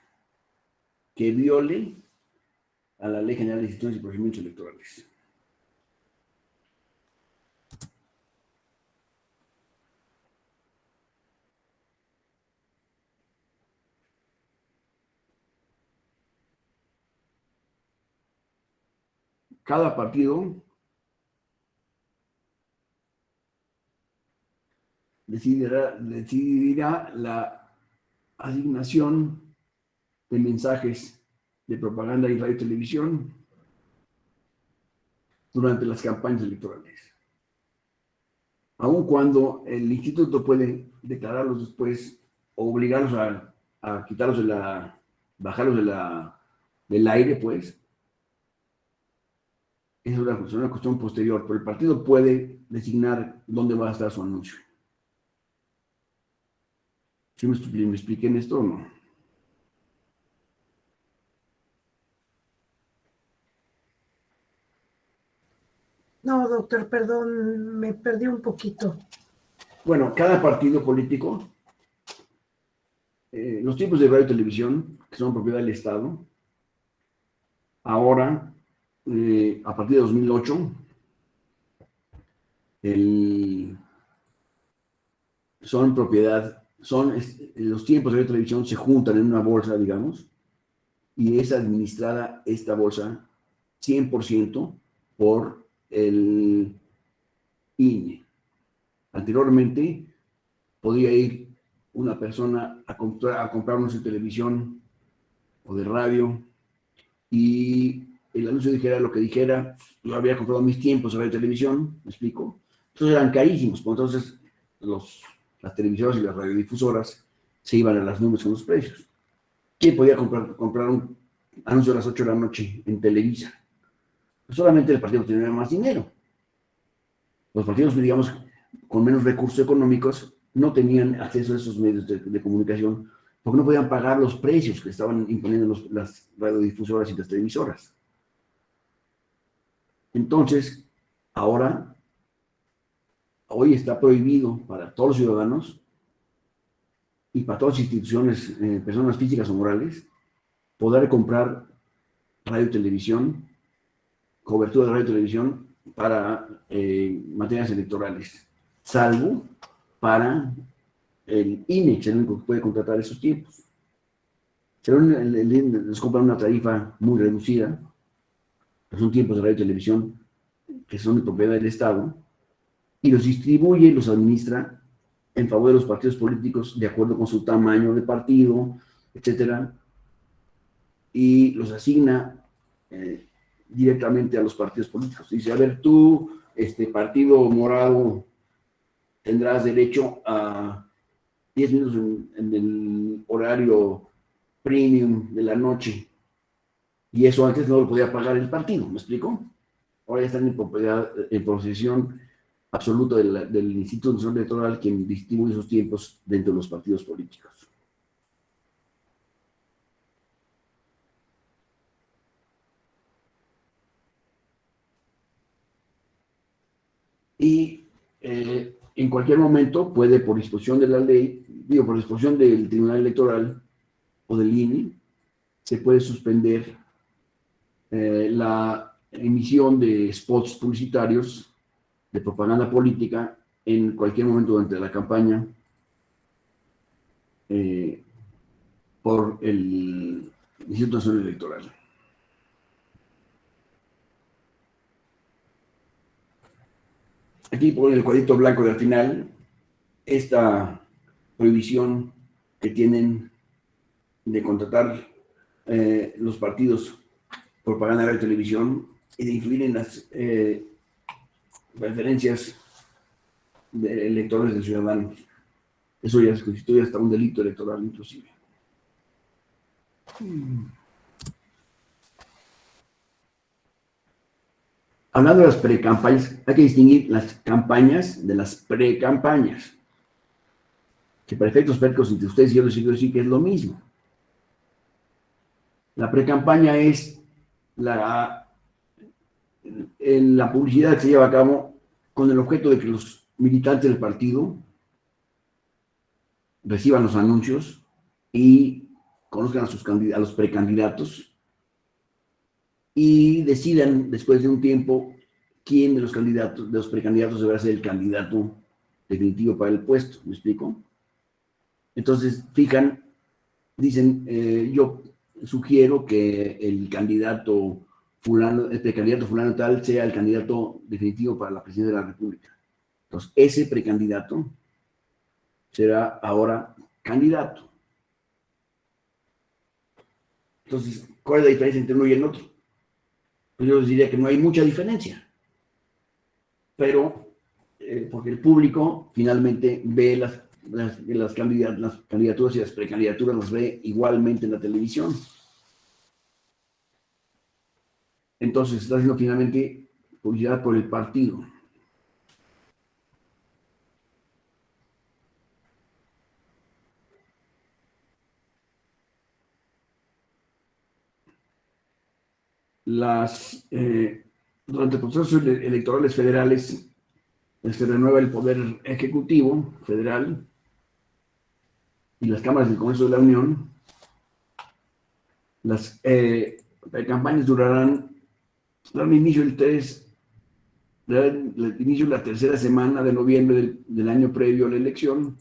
que viole a la Ley General de Instituciones y Procedimientos Electorales. Cada partido decidirá la asignación de mensajes de propaganda en radio y televisión durante las campañas electorales. Aun cuando el instituto puede declararlos después o obligarlos a quitarlos bajarlos del aire, pues, es una cuestión posterior, pero el partido puede designar dónde va a estar su anuncio. ¿Sí me expliqué en esto o no? No, doctor, perdón, me perdí un poquito. Bueno, cada partido político, los tipos de radio y televisión, que son propiedad del Estado, ahora, a partir de 2008, los tiempos de radio y televisión se juntan en una bolsa, digamos, y es administrada esta bolsa 100% por el INE. Anteriormente podía ir una persona a comprar un anuncio de televisión o de radio y el anuncio dijera lo que dijera. Yo había comprado mis tiempos de radio y televisión, ¿me explico? Entonces eran carísimos, pues entonces las televisoras y las radiodifusoras se iban a las nubes con los precios. ¿Quién podía comprar un anuncio a las 8 de la noche en Televisa? Pues solamente el partido tenía más dinero. Los partidos, digamos, con menos recursos económicos, no tenían acceso a esos medios de comunicación porque no podían pagar los precios que estaban imponiendo las radiodifusoras y las televisoras. Entonces, hoy está prohibido para todos los ciudadanos y para todas las instituciones, personas físicas o morales, poder comprar radio y televisión, cobertura de radio y televisión para materias electorales, salvo para el INE, que es el único que puede contratar esos tiempos. El INE les compra una tarifa muy reducida, que son tiempos de radio y televisión que son de propiedad del Estado, y los distribuye y los administra en favor de los partidos políticos de acuerdo con su tamaño de partido, etcétera, y los asigna directamente a los partidos políticos. Dice, a ver, tú, partido morado, tendrás derecho a 10 minutos en el horario premium de la noche, y eso antes no lo podía pagar el partido, ¿me explico? Ahora ya están en posesión absoluta del Instituto Nacional Electoral, quien distribuye esos tiempos dentro de los partidos políticos. Y en cualquier momento puede, por disposición de la ley, por disposición del Tribunal Electoral o del INE, se puede suspender la emisión de spots publicitarios de propaganda política en cualquier momento durante la campaña por el Instituto Nacional Electoral. Aquí por el cuadrito blanco de al final, esta prohibición que tienen de contratar los partidos propaganda de televisión y de influir en las preferencias de electores de ciudadanos. Eso ya se constituye hasta un delito electoral inclusive. Hablando de las precampañas, hay que distinguir las campañas de las precampañas, que para efectos prácticos entre ustedes y yo les quiero decir que es lo mismo. La precampaña es la publicidad que se lleva a cabo con el objeto de que los militantes del partido reciban los anuncios y conozcan a los precandidatos y decidan después de un tiempo quién de los precandidatos deberá ser el candidato definitivo para el puesto. ¿Me explico? Entonces, dicen, yo sugiero que el precandidato fulano tal sea el candidato definitivo para la presidencia de la República. Entonces, ese precandidato será ahora candidato. Entonces, ¿cuál es la diferencia entre uno y el otro? Pues yo les diría que no hay mucha diferencia, pero porque el público finalmente ve las candidaturas y las precandidaturas las ve igualmente en la televisión. Entonces está haciendo finalmente publicidad por el partido. Durante procesos electorales federales se renueva el poder ejecutivo federal y las cámaras del Congreso de la Unión. Las campañas darán inicio de la tercera semana de noviembre del año previo a la elección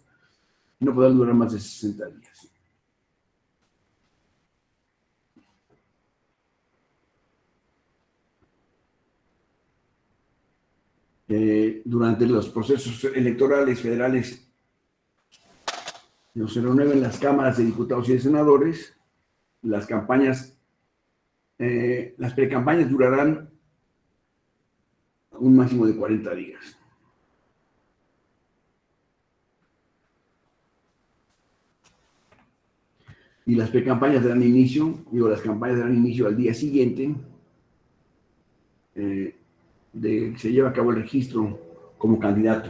y no podrán durar más de 60 días. Durante los procesos electorales federales se renuevan las cámaras de diputados y de senadores. Las precampañas durarán un máximo de 40 días. Y las campañas darán inicio al día siguiente se lleva a cabo el registro como candidato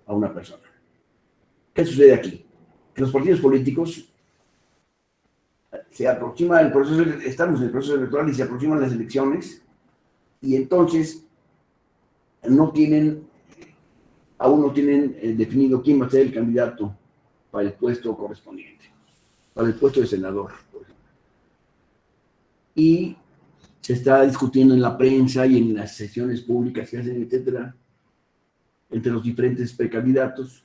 a una persona. ¿Qué sucede aquí? Que los partidos políticos se aproxima el proceso, estamos en el proceso electoral y se aproximan las elecciones y entonces aún no tienen definido quién va a ser el candidato para el puesto correspondiente, para el puesto de senador, por ejemplo. Y se está discutiendo en la prensa y en las sesiones públicas que hacen, etcétera, entre los diferentes precandidatos,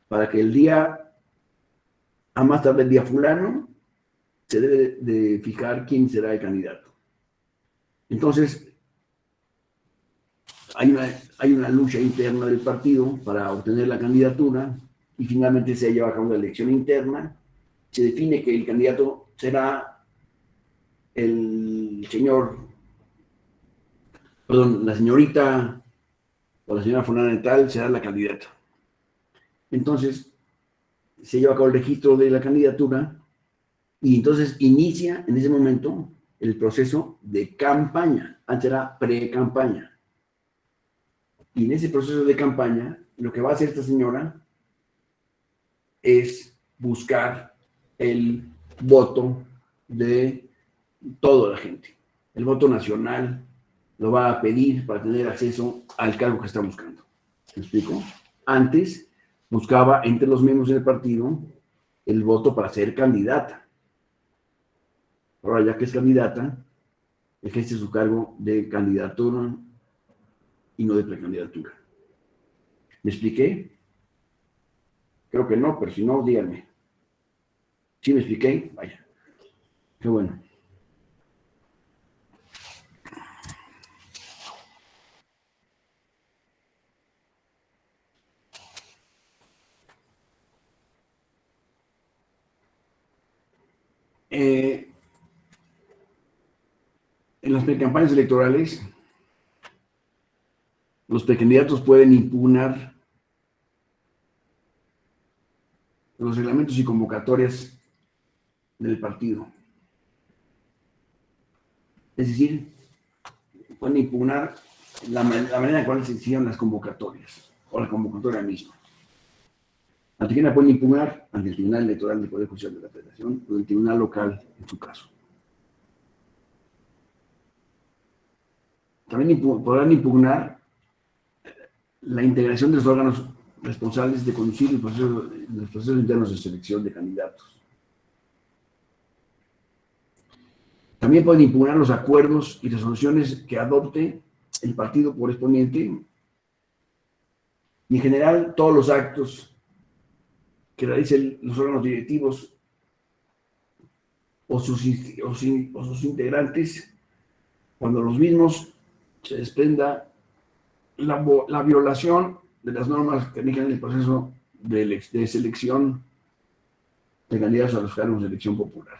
para que el día, a más tarde el día fulano, se debe de fijar quién será el candidato. Entonces, hay una lucha interna del partido para obtener la candidatura y finalmente se lleva a cabo una elección interna. Se define que el candidato será la señorita o la señora fulana de tal será la candidata. Entonces, se lleva a cabo el registro de la candidatura y entonces inicia en ese momento el proceso de campaña. Antes era pre-campaña. Y en ese proceso de campaña, lo que va a hacer esta señora es buscar el voto de toda la gente. El voto nacional lo va a pedir para tener acceso al cargo que está buscando. ¿Me explico? Antes buscaba entre los miembros del partido el voto para ser candidata. Ahora, ya que es candidata, ejerce su cargo de candidatura y no de precandidatura. ¿Me expliqué? Creo que no, pero si no, díganme. ¿Sí me expliqué? Vaya. Qué bueno. En las precampañas electorales, los precandidatos pueden impugnar los reglamentos y convocatorias del partido. Es decir, pueden impugnar la manera en la cual se hicieron las convocatorias o la convocatoria misma. ¿Ante quién la pueden impugnar? Ante el Tribunal Electoral del Poder Judicial de la Federación o el Tribunal Local, en su caso. También podrán impugnar la integración de los órganos responsables de conducir los procesos internos de selección de candidatos. También pueden impugnar los acuerdos y resoluciones que adopte el partido correspondiente y en general todos los actos que realicen los órganos directivos o sus integrantes cuando los mismos se desprenda la violación de las normas que rigen el proceso de selección de candidatos a los cargos de elección popular.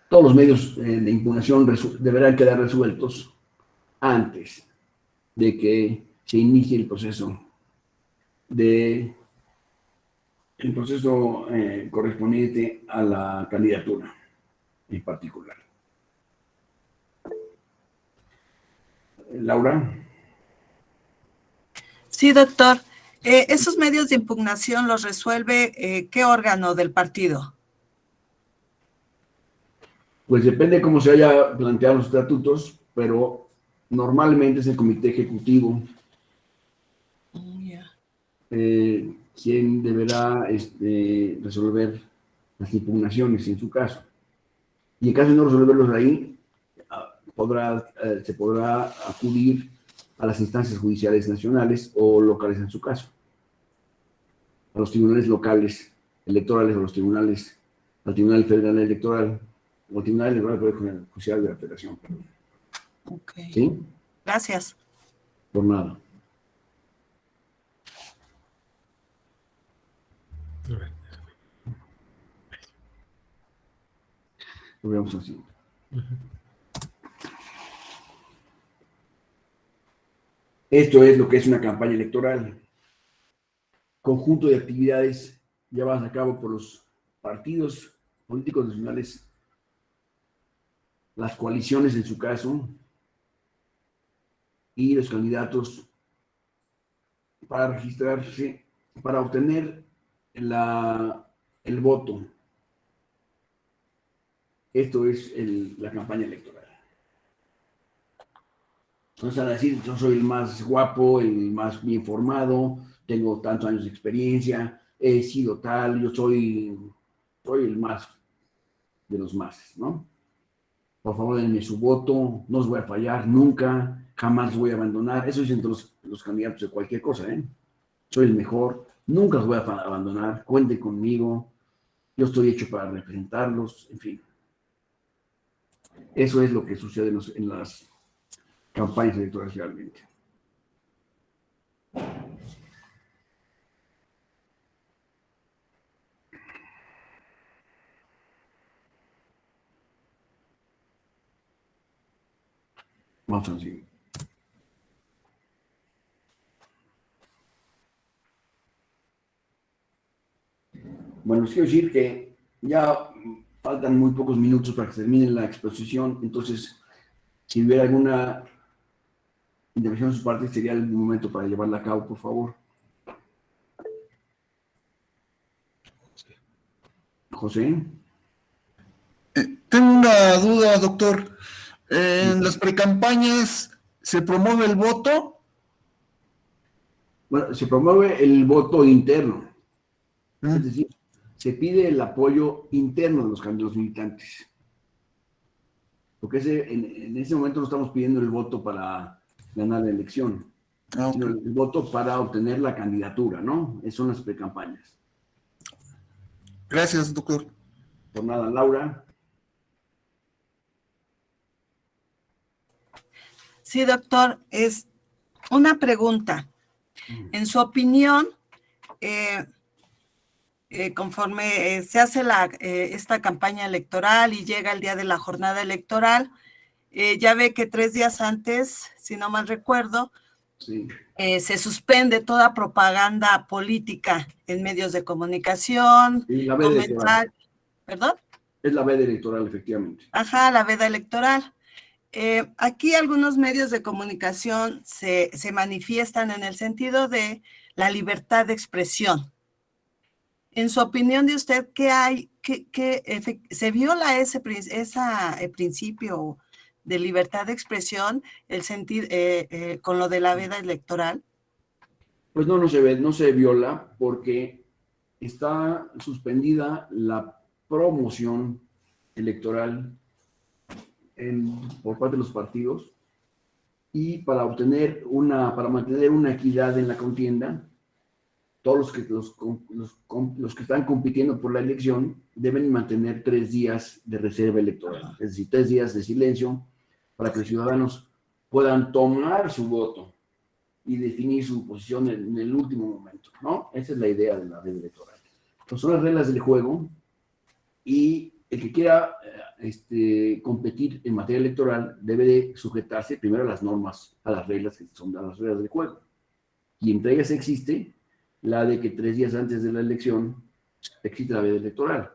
Todos los medios de impugnación deberán quedar resueltos antes de que se inicie el proceso correspondiente a la candidatura en particular. Laura. Sí, doctor. ¿Esos medios de impugnación los resuelve qué órgano del partido? Pues depende cómo se haya planteado los estatutos, pero normalmente es el comité ejecutivo quien deberá resolver las impugnaciones en su caso. Y en caso de no resolverlos ahí, se podrá acudir a las instancias judiciales nacionales o locales en su caso, a los tribunales locales electorales o al Tribunal Federal Electoral o al Tribunal Electoral del Poder Judicial de la Federación. Ok. ¿Sí? Gracias. Por nada. Lo veamos así. Esto es lo que es una campaña electoral. Conjunto de actividades llevadas a cabo por los partidos políticos nacionales, las coaliciones en su caso, y los candidatos para registrarse, para obtener el voto. Esto es la campaña electoral. Entonces, van a decir, yo soy el más guapo, el más bien formado, tengo tantos años de experiencia, he sido tal, yo soy el más de los más, ¿no? Por favor, denme su voto, no os voy a fallar nunca, jamás los voy a abandonar. Eso dicen los candidatos de cualquier cosa, ¿eh? Soy el mejor, nunca los voy a abandonar, cuenten conmigo, yo estoy hecho para representarlos, en fin. Eso es lo que sucede en las campañas electorales realmente. Vamos a seguir. Bueno, les quiero decir que ya faltan muy pocos minutos para que termine la exposición, entonces, si hubiera alguna intervención de su parte, sería el momento para llevarla a cabo, por favor. José. Tengo una duda, doctor. ¿En las precampañas se promueve el voto? Bueno, se promueve el voto interno. Es decir, se pide el apoyo interno de los militantes. Porque en ese momento no estamos pidiendo el voto para ganar la elección, sino el voto para obtener la candidatura, ¿no? Esas son las precampañas. Gracias, doctor. Por nada, Laura. Sí, doctor, es una pregunta. En su opinión, conforme se hace esta campaña electoral y llega el día de la jornada electoral, ya ve que 3 días antes, si no mal recuerdo, Sí. Se suspende toda propaganda política en medios de comunicación, Sí, la veda electoral. ¿Perdón? Es la veda electoral, efectivamente. Ajá, la veda electoral. Aquí algunos medios de comunicación se manifiestan en el sentido de la libertad de expresión. En su opinión de usted, ¿qué hay? ¿Se viola ese principio de libertad de expresión con lo de la veda electoral? Pues no se viola porque está suspendida la promoción electoral por parte de los partidos y para mantener una equidad en la contienda, todos los que están compitiendo por la elección deben mantener 3 días de reserva electoral, es decir, 3 días de silencio para que los ciudadanos puedan tomar su voto y definir su posición en el último momento, ¿no? Esa es la idea de la veda electoral. Entonces son las reglas del juego y el que quiera competir en materia electoral debe de sujetarse primero a las normas, a las reglas que son las reglas del juego. Y entre ellas existe la de que 3 días antes de la elección existe la veda electoral.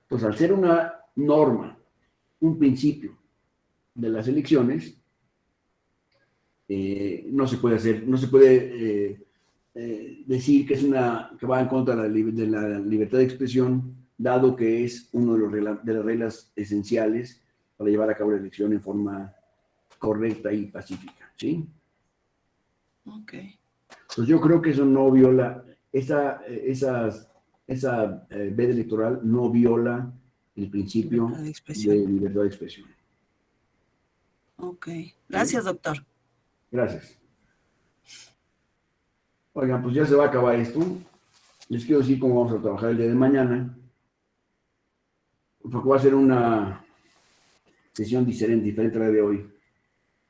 Pues al ser una norma, un principio de las elecciones, no se puede decir que va en contra de la libertad de expresión, dado que es una de las reglas esenciales para llevar a cabo la elección en forma correcta y pacífica, ¿sí? Ok. Pues yo creo que eso no viola, esa veda electoral no viola el principio de libertad de expresión. Ok. Gracias, doctor. Gracias. Oigan, pues ya se va a acabar esto. Les quiero decir cómo vamos a trabajar el día de mañana. Porque va a ser una sesión diferente a la de hoy.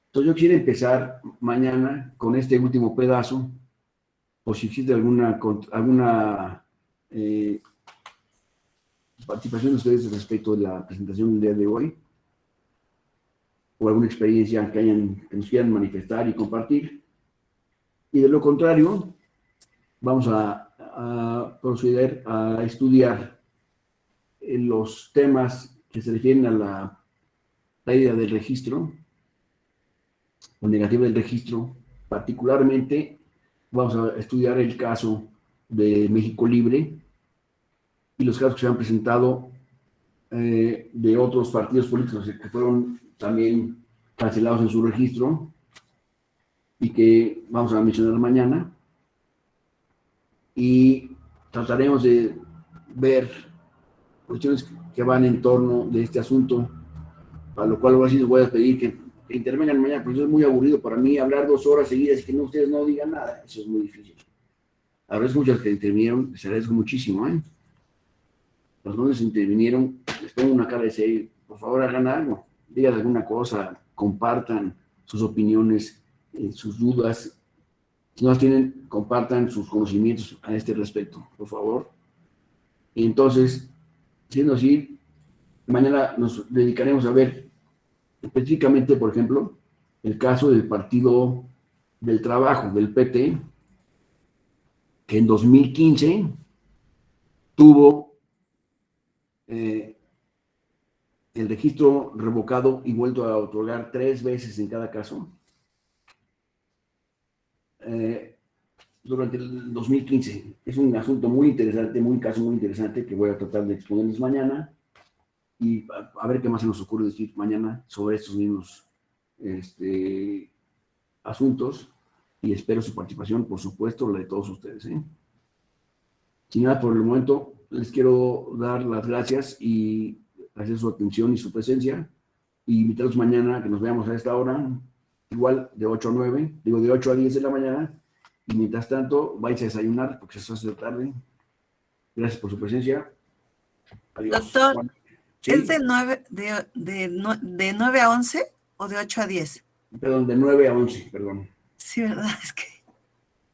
Entonces yo quiero empezar mañana con este último pedazo, o si existe alguna participación de ustedes respecto de la presentación del día de hoy, o alguna experiencia que nos quieran manifestar y compartir. Y de lo contrario, vamos a proceder a estudiar los temas que se refieren a la pérdida del registro o negativa del registro. Particularmente vamos a estudiar el caso de México Libre y los casos que se han presentado de otros partidos políticos que fueron también cancelados en su registro y que vamos a mencionar mañana. Y trataremos de ver cuestiones que van en torno de este asunto, a lo cual ahora sí les voy a pedir que intervengan mañana, porque eso es muy aburrido para mí, hablar 2 horas seguidas y que ustedes no digan nada, eso es muy difícil. Agradezco mucho a los que intervinieron, les agradezco muchísimo, ¿eh? Los nombres intervinieron, les pongo una cara de serio, por favor hagan algo, digan alguna cosa, compartan sus opiniones, sus dudas. Si no las tienen, compartan sus conocimientos a este respecto, por favor. Y entonces, siendo así, mañana nos dedicaremos a ver específicamente, por ejemplo, el caso del Partido del Trabajo, del PT, que en 2015 tuvo el registro revocado y vuelto a otorgar 3 veces en cada caso. Durante el 2015. Es un asunto muy interesante, un caso muy interesante que voy a tratar de exponerles mañana y a ver qué más se nos ocurre decir mañana sobre estos mismos asuntos. y espero su participación, por supuesto, la de todos ustedes. Sin nada, por el momento, les quiero dar las gracias y agradecer su atención y su presencia, y invitarlos mañana a que nos veamos a esta hora, igual de 8 a 9, digo de 8 a 10 de la mañana, y mientras tanto, vais a desayunar porque se hace tarde. Gracias por su presencia. Adiós. Doctor, ¿Sí? ¿es de 9 a 11 o de 8 a 10? Perdón, de 9 a 11, perdón. Sí, ¿verdad? Es que...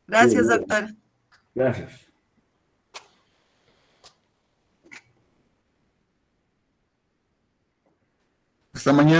Gracias, Sí, doctor. Gracias. Hasta mañana.